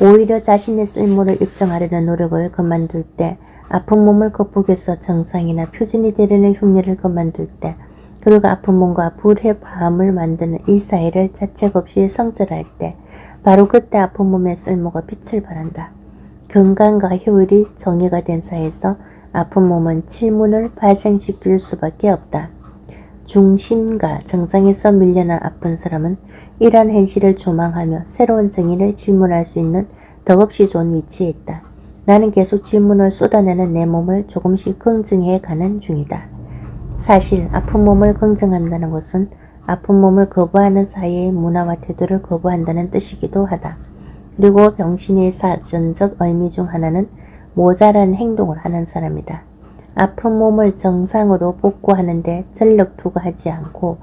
오히려 자신의 쓸모를 입증하려는 노력을 그만둘 때, 아픈 몸을 극복해서 정상이나 표준이 되려는 흉내를 그만둘 때, 그리고 아픈 몸과 불의 화음을 만드는 이 사회를 자책 없이 성찰할 때, 바로 그때 아픈 몸의 쓸모가 빛을 발한다. 건강과 효율이 정의가 된 사회에서 아픈 몸은 질문을 발생시킬 수밖에 없다. 중심과 정상에서 밀려난 아픈 사람은 이러한 현실을 조망하며 새로운 정의를 질문할 수 있는 덕없이 좋은 위치에 있다. 나는 계속 질문을 쏟아내는 내 몸을 조금씩 긍정해 가는 중이다. 사실 아픈 몸을 긍정한다는 것은 아픈 몸을 거부하는 사회의 문화와 태도를 거부한다는 뜻이기도 하다. 그리고 병신의 사전적 의미 중 하나는 모자란 행동을 하는 사람이다. 아픈 몸을 정상으로 복구하는데 전력 투구하지 않고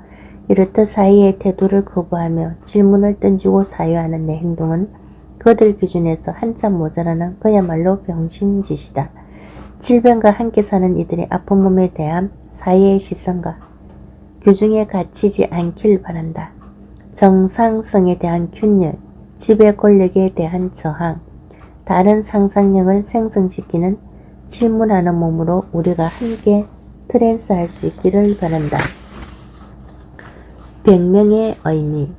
이렇듯 사회의 태도를 거부하며 질문을 던지고 사유하는 내 행동은 그들 기준에서 한참 모자라는 그야말로 병신짓이다. 질병과 함께 사는 이들의 아픈 몸에 대한 사회의 시선과 규정에 갇히지 않길 바란다. 정상성에 대한 균열, 지배 권력에 대한 저항, 다른 상상력을 생성시키는 질문하는 몸으로 우리가 함께 트랜스할 수 있기를 바란다. 병명의 의미.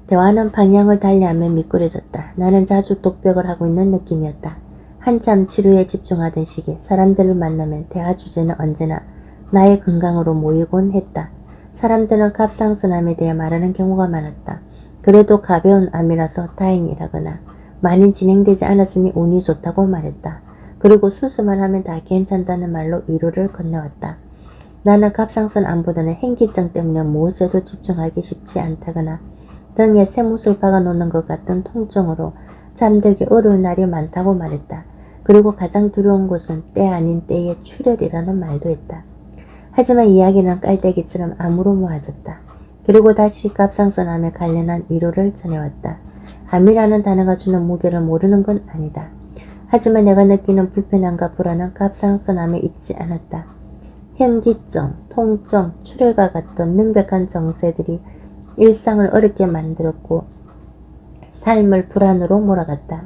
대화는 방향을 달리하며 미끄러졌다. 나는 자주 독백을 하고 있는 느낌이었다. 한참 치료에 집중하던 시기 사람들을 만나면 대화 주제는 언제나 나의 건강으로 모이곤 했다. 사람들은 갑상선암에 대해 말하는 경우가 많았다. 그래도 가벼운 암이라서 다행이라거나 많이 진행되지 않았으니 운이 좋다고 말했다. 그리고 수술만 하면 다 괜찮다는 말로 위로를 건네왔다. 나는 갑상선암보다는 행기증 때문에 무엇에도 집중하기 쉽지 않다거나 등에 쇠못을 박아놓는 것 같은 통증으로 잠들기 어려운 날이 많다고 말했다. 그리고 가장 두려운 것은 때 아닌 때의 출혈이라는 말도 했다. 하지만 이야기는 깔때기처럼 암으로 모아졌다. 그리고 다시 갑상선암에 관련한 위로를 전해왔다. 암이라는 단어가 주는 무게를 모르는 건 아니다. 하지만 내가 느끼는 불편함과 불안은 갑상선암에 있지 않았다. 현기증, 통증, 출혈과 같은 명백한 증세들이 일상을 어렵게 만들었고 삶을 불안으로 몰아갔다.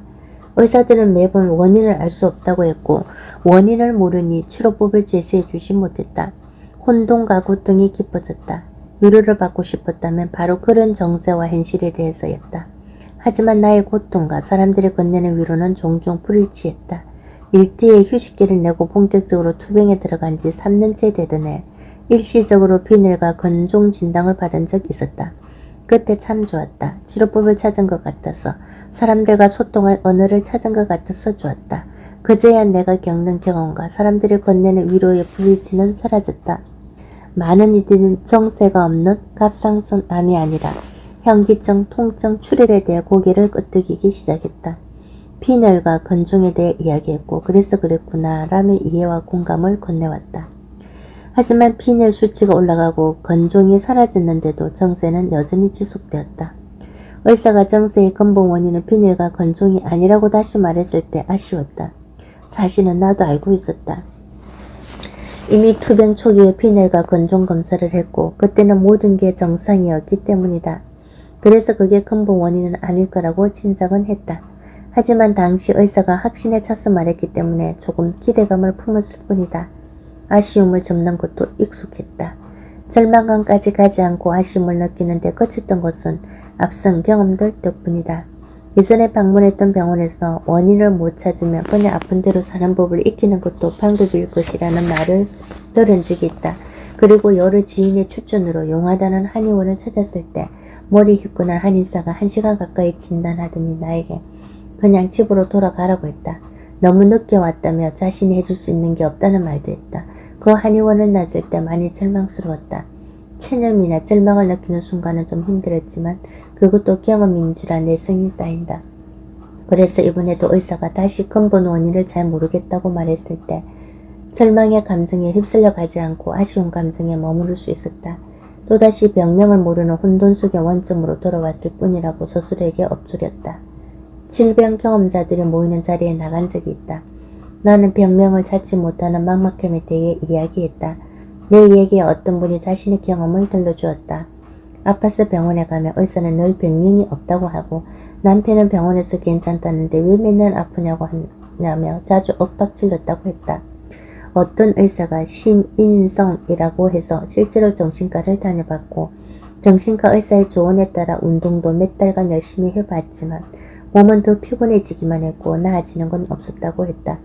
의사들은 매번 원인을 알 수 없다고 했고 원인을 모르니 치료법을 제시해 주지 못했다. 혼돈과 고통이 깊어졌다. 위로를 받고 싶었다면 바로 그런 정세와 현실에 대해서였다. 하지만 나의 고통과 사람들이 건네는 위로는 종종 불일치했다. 일대에 휴식기를 내고 본격적으로 투병에 들어간 지 3년째 되던 해 일시적으로 비늘과 건종 진단을 받은 적 있었다. 그때 참 좋았다. 치료법을 찾은 것 같아서 사람들과 소통할 언어를 찾은 것 같아서 좋았다. 그제야 내가 겪는 경험과 사람들이 건네는 위로의 불일치는 사라졌다. 많은 이들은 정세가 없는 갑상선암이 아니라 현기증, 통증, 출혈에 대해 고개를 끄덕이기 시작했다. 빈혈과 건종에 대해 이야기했고 그래서 그랬구나 라며 이해와 공감을 건네왔다. 하지만 빈혈 수치가 올라가고 건종이 사라졌는데도 정세는 여전히 지속되었다. 의사가 정세의 근본 원인은 빈혈과 건종이 아니라고 다시 말했을 때 아쉬웠다. 사실은 나도 알고 있었다. 이미 투병 초기에 빈혈과 건종 검사를 했고 그때는 모든 게 정상이었기 때문이다. 그래서 그게 근본 원인은 아닐 거라고 짐작은 했다. 하지만 당시 의사가 확신에 차서 말했기 때문에 조금 기대감을 품었을 뿐이다. 아쉬움을 접는 것도 익숙했다. 절망감까지 가지 않고 아쉬움을 느끼는데 거쳤던 것은 앞선 경험들 덕분이다. 이전에 방문했던 병원에서 원인을 못 찾으면 그냥 아픈 대로 사는 법을 익히는 것도 방법일 것이라는 말을 들은 적이 있다. 그리고 여러 지인의 추천으로 용하다는 한의원을 찾았을 때 머리 휘끈한 한의사가 1시간 가까이 진단하더니 나에게 그냥 집으로 돌아가라고 했다. 너무 늦게 왔다며 자신이 해줄 수 있는 게 없다는 말도 했다. 그 한의원을 났을 때 많이 절망스러웠다. 체념이나 절망을 느끼는 순간은 좀 힘들었지만 그것도 경험인지라 내성이 쌓인다. 그래서 이번에도 의사가 다시 근본 원인을 잘 모르겠다고 말했을 때 절망의 감정에 휩쓸려 가지 않고 아쉬운 감정에 머무를 수 있었다. 또다시 병명을 모르는 혼돈 속의 원점으로 돌아왔을 뿐이라고 스스로에게 엎드렸다. 질병 경험자들이 모이는 자리에 나간 적이 있다. 나는 병명을 찾지 못하는 막막함에 대해 이야기했다. 내 얘기에 어떤 분이 자신의 경험을 들려주었다. 아파서 병원에 가면 의사는 늘 병명이 없다고 하고 남편은 병원에서 괜찮다는데 왜 맨날 아프냐고 하냐며 자주 엇박질렀다고 했다. 어떤 의사가 심인성이라고 해서 실제로 정신과를 다녀봤고 정신과 의사의 조언에 따라 운동도 몇 달간 열심히 해봤지만 몸은 더 피곤해지기만 했고 나아지는 건 없었다고 했다.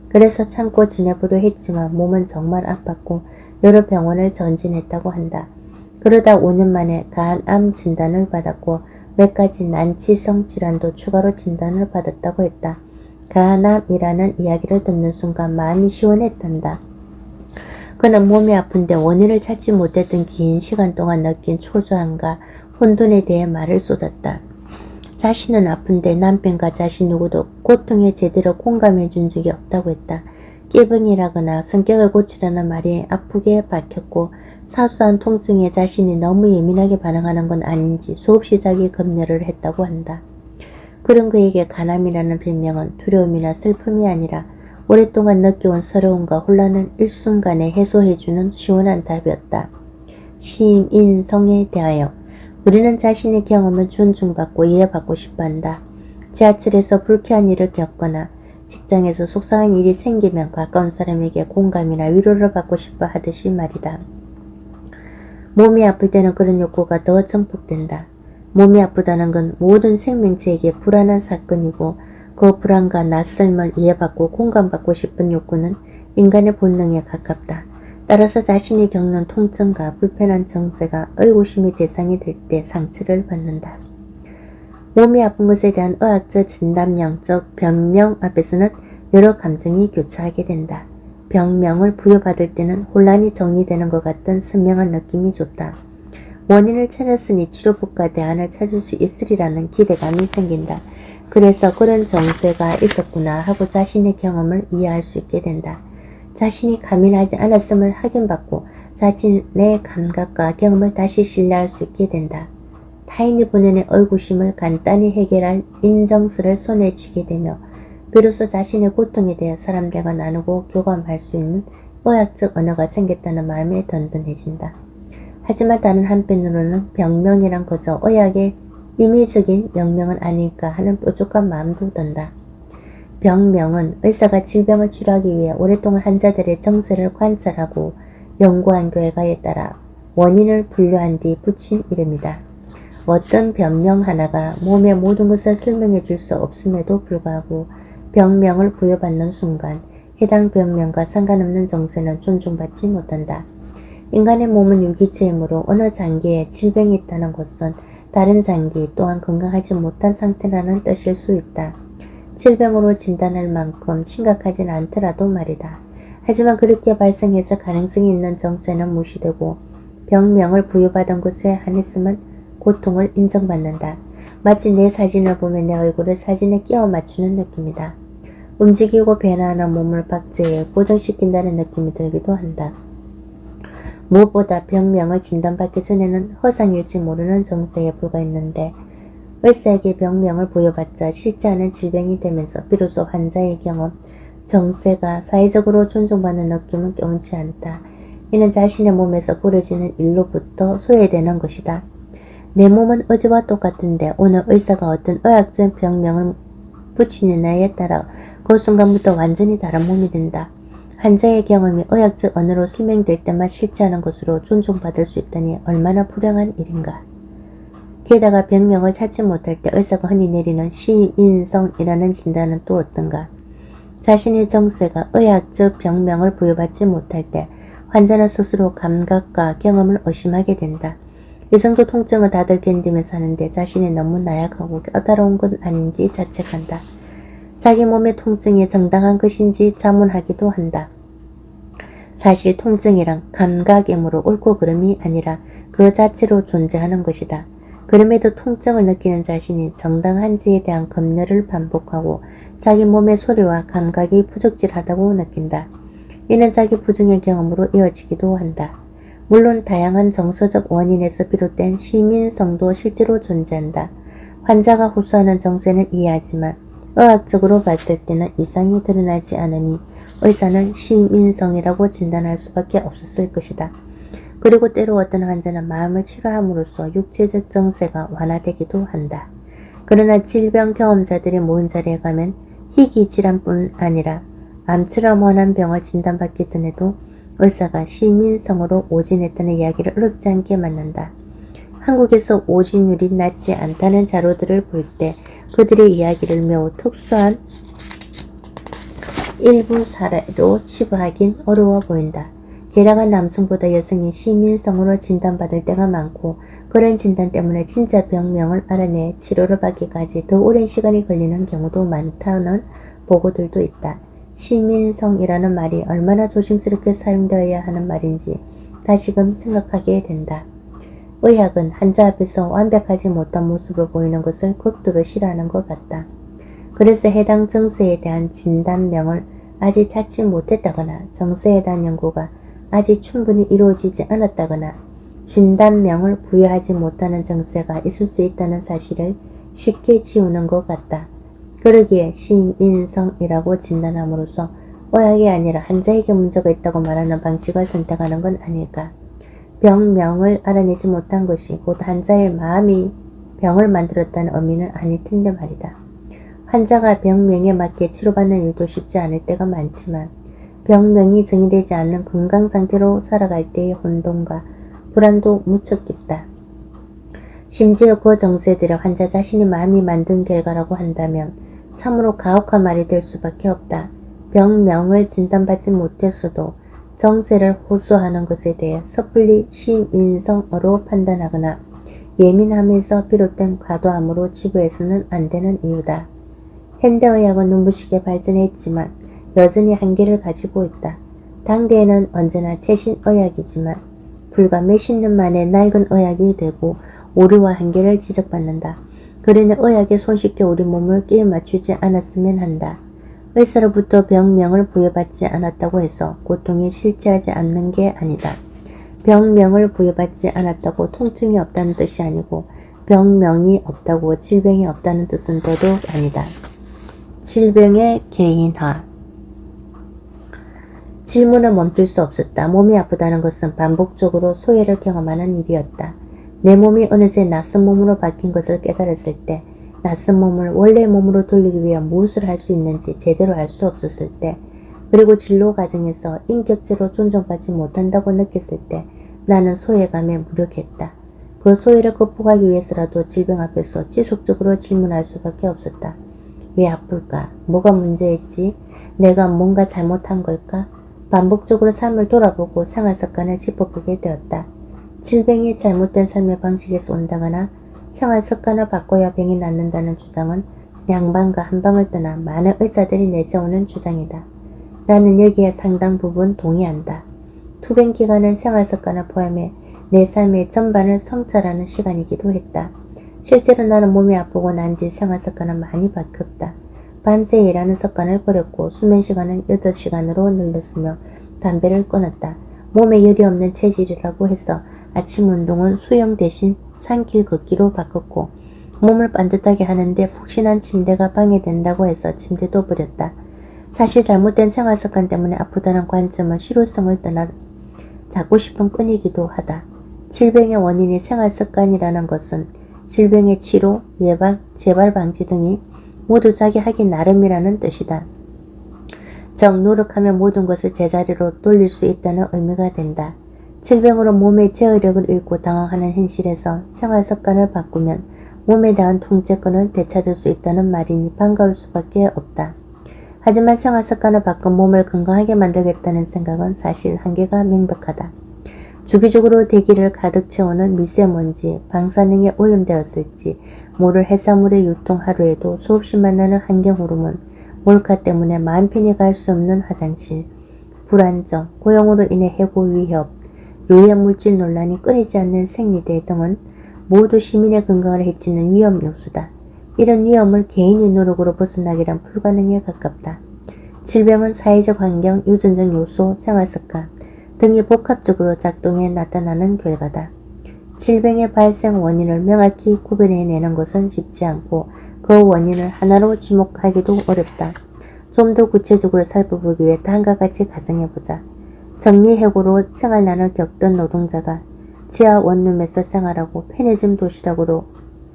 그래서 참고 지내보려 했지만 몸은 정말 아팠고 여러 병원을 전진했다고 한다. 그러다 5년 만에 간암 진단을 받았고 몇 가지 난치성 질환도 추가로 진단을 받았다고 했다. 간암이라는 이야기를 듣는 순간 마음이 시원했단다. 그는 몸이 아픈데 원인을 찾지 못했던 긴 시간 동안 느낀 초조함과 혼돈에 대해 말을 쏟았다. 자신은 아픈데 남편과 자신 누구도 고통에 제대로 공감해 준 적이 없다고 했다. 깨병이라거나 성격을 고치라는 말이 아프게 박혔고 사소한 통증에 자신이 너무 예민하게 반응하는 건 아닌지 수없이 자기 검열을 했다고 한다. 그런 그에게 간암이라는 별명은 두려움이나 슬픔이 아니라 오랫동안 느껴온 서러움과 혼란을 일순간에 해소해주는 시원한 답이었다. 심인성에 대하여 우리는 자신의 경험을 존중받고 이해받고 싶어한다. 지하철에서 불쾌한 일을 겪거나 직장에서 속상한 일이 생기면 가까운 사람에게 공감이나 위로를 받고 싶어 하듯이 말이다. 몸이 아플 때는 그런 욕구가 더 증폭된다. 몸이 아프다는 건 모든 생명체에게 불안한 사건이고 그 불안과 낯설음을 이해받고 공감받고 싶은 욕구는 인간의 본능에 가깝다. 따라서 자신이 겪는 통증과 불편한 증세가 의구심의 대상이 될 때 상처를 받는다. 몸이 아픈 것에 대한 의학적 진단명적 병명 앞에서는 여러 감정이 교차하게 된다. 병명을 부여받을 때는 혼란이 정리되는 것 같은 선명한 느낌이 좋다. 원인을 찾았으니 치료법과 대안을 찾을 수 있으리라는 기대감이 생긴다. 그래서 그런 정세가 있었구나 하고 자신의 경험을 이해할 수 있게 된다. 자신이 가민하지 않았음을 확인받고 자신의 감각과 경험을 다시 신뢰할 수 있게 된다. 타인이 보내는 의구심을 간단히 해결할 인정서를 손에 쥐게 되며 비로소 자신의 고통에 대해 사람들과 나누고 교감할 수 있는 의학적 언어가 생겼다는 마음에 든든해진다. 하지만 다른 한편으로는 병명이란 그저 의학의 임의적인 명명은 아닐까 하는 뾰족한 마음도 든다. 병명은 의사가 질병을 치료하기 위해 오랫동안 환자들의 정세를 관찰하고 연구한 결과에 따라 원인을 분류한 뒤 붙인 이름이다. 어떤 병명 하나가 몸의 모든 것을 설명해 줄 수 없음에도 불구하고 병명을 부여받는 순간 해당 병명과 상관없는 정세는 존중받지 못한다. 인간의 몸은 유기체이므로 어느 장기에 질병이 있다는 것은 다른 장기 또한 건강하지 못한 상태라는 뜻일 수 있다. 질병으로 진단할 만큼 심각하진 않더라도 말이다. 하지만 그렇게 발생해서 가능성이 있는 정세는 무시되고 병명을 부여받은 것에 한했으면 고통을 인정받는다. 마치 내 사진을 보면 내 얼굴을 사진에 끼워 맞추는 느낌이다. 움직이고 변화하는 몸을 박제해 고정시킨다는 느낌이 들기도 한다. 무엇보다 병명을 진단받기 전에는 허상일지 모르는 정세에 불과했는데 의사에게 병명을 부여받자 쉽지 않은 질병이 되면서 비로소 환자의 경험, 정세가 사회적으로 존중받는 느낌은 껴운치 않다. 이는 자신의 몸에서 벌어지는 일로부터 소외되는 것이다. 내 몸은 어제와 똑같은데 오늘 의사가 어떤 의학적 병명을 붙이느냐에 따라 그 순간부터 완전히 다른 몸이 된다. 환자의 경험이 의학적 언어로 설명될 때만 쉽지 않은 것으로 존중받을 수 있다니 얼마나 불행한 일인가. 게다가 병명을 찾지 못할 때 의사가 흔히 내리는 시민성이라는 진단은 또 어떤가. 자신의 정세가 의학적 병명을 부여받지 못할 때 환자는 스스로 감각과 경험을 의심하게 된다. 이 정도 통증을 다들 견디며 사는데 자신이 너무 나약하고 까다로운 건 아닌지 자책한다. 자기 몸의 통증이 정당한 것인지 자문하기도 한다. 사실 통증이란 감각이므로 옳고 그름이 아니라 그 자체로 존재하는 것이다. 그럼에도 통증을 느끼는 자신이 정당한지에 대한 검열을 반복하고 자기 몸의 소리와 감각이 부적절하다고 느낀다. 이는 자기 부정의 경험으로 이어지기도 한다. 물론 다양한 정서적 원인에서 비롯된 시민성도 실제로 존재한다. 환자가 호소하는 정세는 이해하지만 의학적으로 봤을 때는 이상이 드러나지 않으니 의사는 시민성이라고 진단할 수밖에 없었을 것이다. 그리고 때로 어떤 환자는 마음을 치료함으로써 육체적 정세가 완화되기도 한다. 그러나 질병 경험자들이 모인 자리에 가면 희귀질환뿐 아니라 암처럼 훤한 병을 진단받기 전에도 의사가 시민성으로 오진했다는 이야기를 어렵지 않게 만난다. 한국에서 오진율이 낮지 않다는 자료들을 볼 때 그들의 이야기를 매우 특수한 일부 사례로 치부하긴 어려워 보인다. 게다가 남성보다 여성이 시민성으로 진단받을 때가 많고 그런 진단 때문에 진짜 병명을 알아내 치료를 받기까지 더 오랜 시간이 걸리는 경우도 많다는 보고들도 있다. 시민성이라는 말이 얼마나 조심스럽게 사용되어야 하는 말인지 다시금 생각하게 된다. 의학은 환자 앞에서 완벽하지 못한 모습으로 보이는 것을 극도로 싫어하는 것 같다. 그래서 해당 정세에 대한 진단명을 아직 찾지 못했다거나 정세에 대한 연구가 아직 충분히 이루어지지 않았다거나 진단명을 부여하지 못하는 정세가 있을 수 있다는 사실을 쉽게 지우는 것 같다. 그러기에 시민성이라고 진단함으로써 의학이 아니라 환자에게 문제가 있다고 말하는 방식을 선택하는 건 아닐까. 병명을 알아내지 못한 것이 곧 환자의 마음이 병을 만들었다는 의미는 아닐 텐데 말이다. 환자가 병명에 맞게 치료받는 일도 쉽지 않을 때가 많지만 병명이 정의되지 않는 건강 상태로 살아갈 때의 혼돈과 불안도 무척 깊다. 심지어 그 정세들의 환자 자신이 마음이 만든 결과라고 한다면 참으로 가혹한 말이 될 수밖에 없다. 병명을 진단받지 못했어도 정세를 호소하는 것에 대해 섣불리 시민성으로 판단하거나 예민함에서 비롯된 과도함으로 치부해서는 안 되는 이유다. 현대의학은 눈부시게 발전했지만 여전히 한계를 가지고 있다. 당대에는 언제나 최신의학이지만 불과 몇십 년 만에 낡은 의학이 되고 오류와 한계를 지적받는다. 그러니 의학에 손쉽게 우리 몸을 끼워 맞추지 않았으면 한다. 의사로부터 병명을 부여받지 않았다고 해서 고통이 실제하지 않는 게 아니다. 병명을 부여받지 않았다고 통증이 없다는 뜻이 아니고 병명이 없다고 질병이 없다는 뜻은 더더욱 아니다. 질병의 개인화. 질문을 멈출 수 없었다. 몸이 아프다는 것은 반복적으로 소외를 경험하는 일이었다. 내 몸이 어느새 낯선 몸으로 바뀐 것을 깨달았을 때, 낯선 몸을 원래의 몸으로 돌리기 위해 무엇을 할 수 있는지 제대로 알 수 없었을 때, 그리고 진로 과정에서 인격체로 존중받지 못한다고 느꼈을 때 나는 소외감에 무력했다. 그 소외를 극복하기 위해서라도 질병 앞에서 지속적으로 질문할 수밖에 없었다. 왜 아플까? 뭐가 문제였지? 내가 뭔가 잘못한 걸까? 반복적으로 삶을 돌아보고 생활습관을 짚어보게 되었다. 질병이 잘못된 삶의 방식에서 온다거나 생활습관을 바꿔야 병이 낫는다는 주장은 양방과 한방을 떠나 많은 의사들이 내세우는 주장이다. 나는 여기에 상당 부분 동의한다. 투병 기간은 생활습관을 포함해 내 삶의 전반을 성찰하는 시간이기도 했다. 실제로 나는 몸이 아프고 난 뒤 생활습관은 많이 바뀌었다. 밤새 일하는 습관을 버렸고 수면 시간은 8시간으로 늘렸으며 담배를 끊었다. 몸에 열이 없는 체질이라고 해서 아침 운동은 수영 대신 산길 걷기로 바꿨고 몸을 반듯하게 하는데 푹신한 침대가 방해된다고 해서 침대도 버렸다. 사실 잘못된 생활습관 때문에 아프다는 관점은 실효성을 떠나 잡고 싶은 끈이기도 하다. 질병의 원인이 생활습관이라는 것은 질병의 치료, 예방, 재발 방지 등이 모두 자기 하기 나름이라는 뜻이다. 즉 노력하면 모든 것을 제자리로 돌릴 수 있다는 의미가 된다. 질병으로 몸의 제어력을 잃고 당황하는 현실에서 생활습관을 바꾸면 몸에 대한 통제권을 되찾을 수 있다는 말이니 반가울 수밖에 없다. 하지만 생활습관을 바꾼 몸을 건강하게 만들겠다는 생각은 사실 한계가 명백하다. 주기적으로 대기를 가득 채우는 미세먼지, 방사능에 오염되었을지 모를 해산물의 유통 하루에도 수없이 만나는 환경호르몬, 몰카 때문에 마음 편히 갈 수 없는 화장실, 불안정, 고용으로 인해 해고 위협, 유해물질 논란이 끊이지 않는 생리대 등은 모두 시민의 건강을 해치는 위험 요소다. 이런 위험을 개인의 노력으로 벗어나기란 불가능에 가깝다. 질병은 사회적 환경, 유전적 요소, 생활습관 등이 복합적으로 작동해 나타나는 결과다. 질병의 발생 원인을 명확히 구별해내는 것은 쉽지 않고 그 원인을 하나로 지목하기도 어렵다. 좀 더 구체적으로 살펴보기 위해 다음과 같이 가정해보자. 정리해고로 생활난을 겪던 노동자가 지하 원룸에서 생활하고 편의점 도시락으로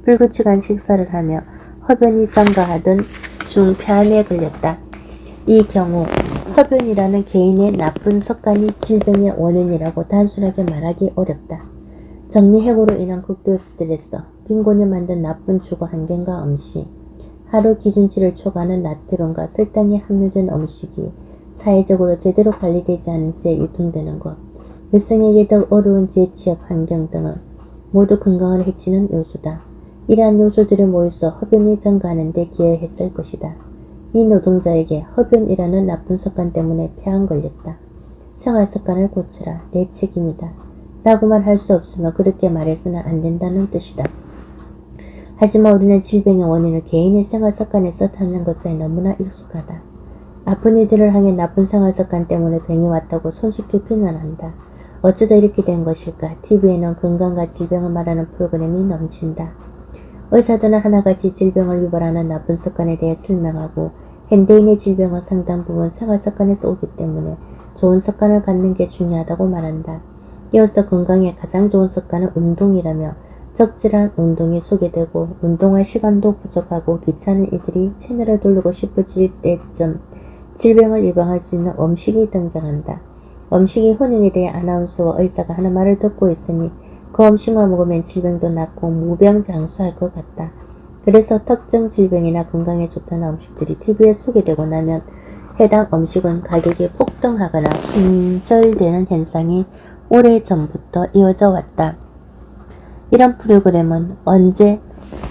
불규칙한 식사를 하며 흡연이 증가하던 중 폐암에 걸렸다. 이 경우 흡연이라는 개인의 나쁜 습관이 질병의 원인이라고 단순하게 말하기 어렵다. 정리해고로 인한 극도 스트레스, 빈곤이 만든 나쁜 주거 환경과 음식, 하루 기준치를 초과하는 나트륨과 설탕이 함유된 음식이 사회적으로 제대로 관리되지 않은 채 유통되는 것, 여성에게 더 어려운 재취업 환경 등은 모두 건강을 해치는 요소다. 이러한 요소들이 모여서 흡연이 증가하는 데 기여했을 것이다. 이 노동자에게 흡연이라는 나쁜 습관 때문에 폐암 걸렸다. 생활습관을 고쳐라. 내 책임이다. 라고만 할 수 없으며 그렇게 말해서는 안 된다는 뜻이다. 하지만 우리는 질병의 원인을 개인의 생활습관에서 찾는 것에 너무나 익숙하다. 아픈 이들을 향해 나쁜 생활습관 때문에 병이 왔다고 손쉽게 비난한다. 어쩌다 이렇게 된 것일까? TV에는 건강과 질병을 말하는 프로그램이 넘친다. 의사들은 하나같이 질병을 유발하는 나쁜 습관에 대해 설명하고 현대인의 질병은 상당 부분 생활습관에서 오기 때문에 좋은 습관을 갖는 게 중요하다고 말한다. 이어서 건강에 가장 좋은 습관은 운동이라며 적절한 운동이 소개되고 운동할 시간도 부족하고 귀찮은 이들이 채널을 돌리고 싶어질 때쯤 질병을 예방할 수 있는 음식이 등장한다. 음식의 효능에 대해 아나운서와 의사가 하는 말을 듣고 있으니 그 음식만 먹으면 질병도 낫고 무병장수할 것 같다. 그래서 특정 질병이나 건강에 좋다는 음식들이 TV에 소개되고 나면 해당 음식은 가격이 폭등하거나 품절되는 현상이 오래전부터 이어져 왔다. 이런 프로그램은 언제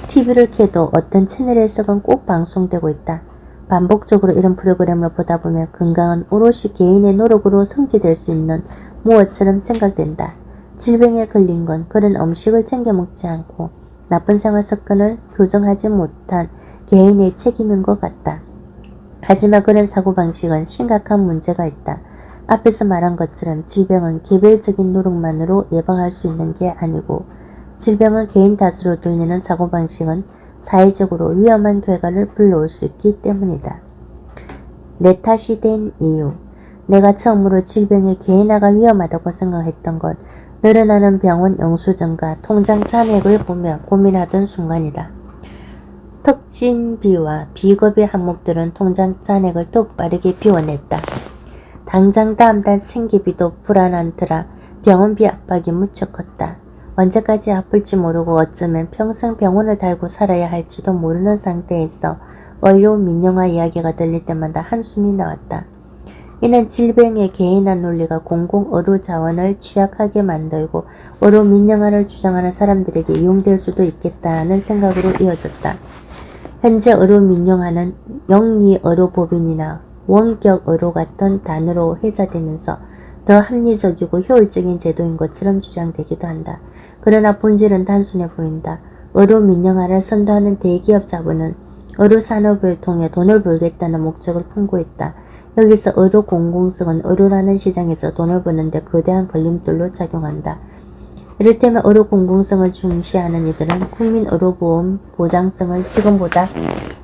TV를 켜도 어떤 채널에서건 꼭 방송되고 있다. 반복적으로 이런 프로그램을 보다 보면 건강은 오롯이 개인의 노력으로 성취될 수 있는 무엇처럼 생각된다. 질병에 걸린 건 그런 음식을 챙겨 먹지 않고 나쁜 생활 습관을 교정하지 못한 개인의 책임인 것 같다. 하지만 그런 사고방식은 심각한 문제가 있다. 앞에서 말한 것처럼 질병은 개별적인 노력만으로 예방할 수 있는 게 아니고 질병을 개인 탓으로 돌리는 사고방식은 사회적으로 위험한 결과를 불러올 수 있기 때문이다. 내 탓이 된 이유. 내가 처음으로 질병의 개인화가 위험하다고 생각했던 것, 늘어나는 병원 영수증과 통장 잔액을 보며 고민하던 순간이다. 특진비와 비급여 항목들은 통장 잔액을 더욱 빠르게 비워냈다. 당장 다음 달 생계비도 불안한 터라 병원비 압박이 무척 컸다. 언제까지 아플지 모르고 어쩌면 평생 병원을 달고 살아야 할지도 모르는 상태에서 의료 민영화 이야기가 들릴 때마다 한숨이 나왔다. 이는 질병의 개인화 논리가 공공의료 자원을 취약하게 만들고 의료 민영화를 주장하는 사람들에게 이용될 수도 있겠다는 생각으로 이어졌다. 현재 의료 민영화는 영리의료법인이나 원격의료 같은 단어로 회자되면서 더 합리적이고 효율적인 제도인 것처럼 주장되기도 한다. 그러나 본질은 단순해 보인다. 의료 민영화를 선도하는 대기업 자본은 의료 산업을 통해 돈을 벌겠다는 목적을 품고 있다. 여기서 의료 공공성은 의료라는 시장에서 돈을 버는데 거대한 걸림돌로 작용한다. 이를테면 의료 공공성을 중시하는 이들은 국민의료보험 보장성을 지금보다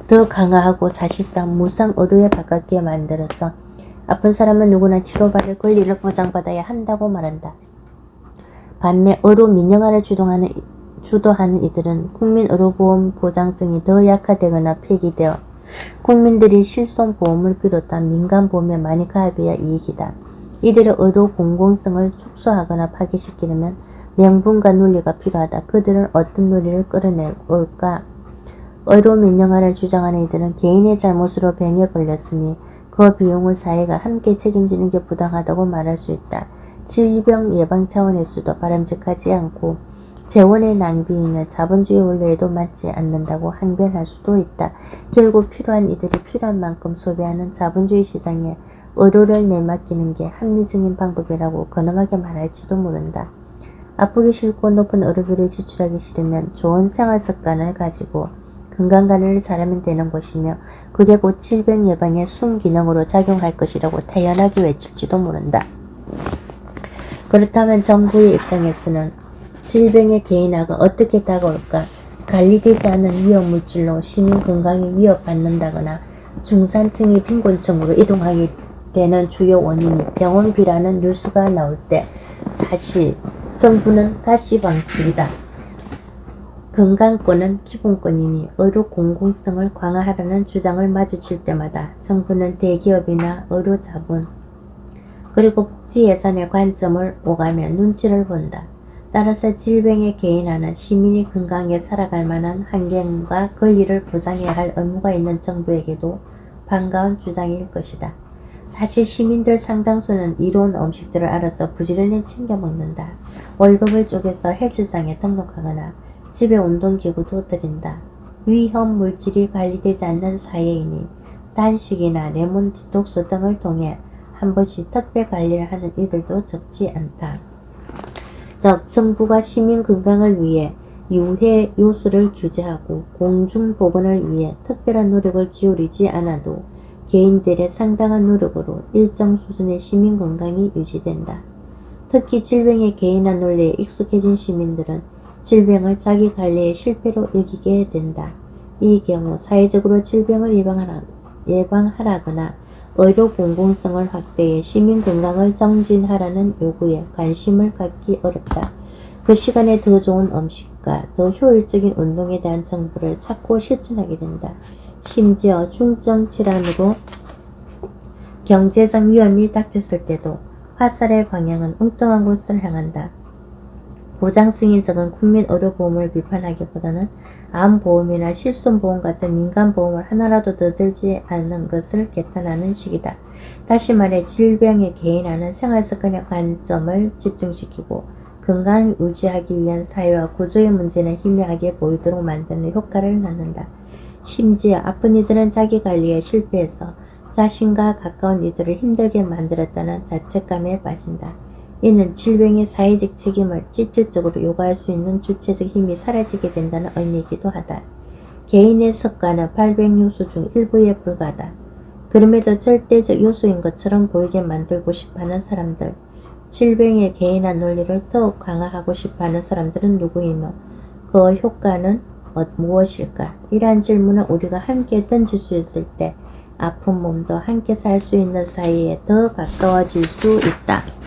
더 강화하고 사실상 무상 의료에 가깝게 만들어서 아픈 사람은 누구나 치료받을 권리를 보장받아야 한다고 말한다. 반면 의료 민영화를 주도하는 이들은 국민의료보험 보장성이 더 약화되거나 폐기되어 국민들이 실손보험을 비롯한 민간보험에 많이 가입해야 이익이다. 이들의 의료 공공성을 축소하거나 파괴시키려면 명분과 논리가 필요하다. 그들은 어떤 논리를 끌어내올까? 의료 민영화를 주장하는 이들은 개인의 잘못으로 병에 걸렸으니 그 비용을 사회가 함께 책임지는 게 부당하다고 말할 수 있다. 질병 예방 차원에서도 바람직하지 않고 재원의 낭비이며 자본주의 원리에도 맞지 않는다고 항변할 수도 있다. 결국 필요한 이들이 필요한 만큼 소비하는 자본주의 시장에 의료를 내맡기는 게 합리적인 방법이라고 근엄하게 말할지도 모른다. 아프기 싫고 높은 의료비를 지출하기 싫으면 좋은 생활습관을 가지고 건강관리를 잘하면 되는 것이며 그게 곧 질병 예방의 순기능으로 작용할 것이라고 태연하게 외칠지도 모른다. 그렇다면 정부의 입장에서는 질병의 개인화가 어떻게 다가올까? 관리되지 않은 위험물질로 시민 건강이 위협받는다거나 중산층이 빈곤층으로 이동하게 되는 주요 원인이 병원비라는 뉴스가 나올 때 사실 정부는 가시 방식이다. 건강권은 기본권이니 의료 공공성을 강화하려는 주장을 마주칠 때마다 정부는 대기업이나 의료 자본 그리고 복지 예산의 관점을 오가며 눈치를 본다. 따라서 질병의 개인화는 시민이 건강하게 살아갈 만한 환경과 권리를 보장해야 할 의무가 있는 정부에게도 반가운 주장일 것이다. 사실 시민들 상당수는 이로운 음식들을 알아서 부지런히 챙겨 먹는다. 월급을 쪼개서 헬스장에 등록하거나 집에 운동기구도 들인다. 위험 물질이 관리되지 않는 사회이니 단식이나 레몬 디톡스 등을 통해 한 번씩 특별 관리를 하는 이들도 적지 않다. 즉 정부가 시민 건강을 위해 유해 요소를 규제하고 공중보건을 위해 특별한 노력을 기울이지 않아도 개인들의 상당한 노력으로 일정 수준의 시민 건강이 유지된다. 특히 질병의 개인화 논리에 익숙해진 시민들은 질병을 자기 관리의 실패로 여기게 된다. 이 경우 사회적으로 질병을 예방하라거나 의료 공공성을 확대해 시민 건강을 정진하라는 요구에 관심을 갖기 어렵다. 그 시간에 더 좋은 음식과 더 효율적인 운동에 대한 정보를 찾고 실천하게 된다. 심지어 중증 질환으로 경제적 위험이 닥쳤을 때도 화살의 방향은 엉뚱한 곳을 향한다. 보장성이 적은 국민의료보험을 비판하기보다는 암보험이나 실손보험 같은 민간보험을 하나라도 더 들지 않는 것을 개탄하는 시기다. 다시 말해 질병의 개인화는 생활습관의 관점을 집중시키고 건강을 유지하기 위한 사회와 구조의 문제는 희미하게 보이도록 만드는 효과를 낳는다. 심지어 아픈 이들은 자기관리에 실패해서 자신과 가까운 이들을 힘들게 만들었다는 자책감에 빠진다. 이는 질병의 사회적 책임을 실질적으로 요구할 수 있는 주체적 힘이 사라지게 된다는 의미이기도 하다. 개인의 습관은 발병 요소 중 일부에 불과하다. 그럼에도 절대적 요소인 것처럼 보이게 만들고 싶어하는 사람들, 질병의 개인화 논리를 더욱 강화하고 싶어하는 사람들은 누구이며 그 효과는 무엇일까? 이러한 질문을 우리가 함께 던질 수 있을 때 아픈 몸도 함께 살 수 있는 사이에 더 가까워질 수 있다.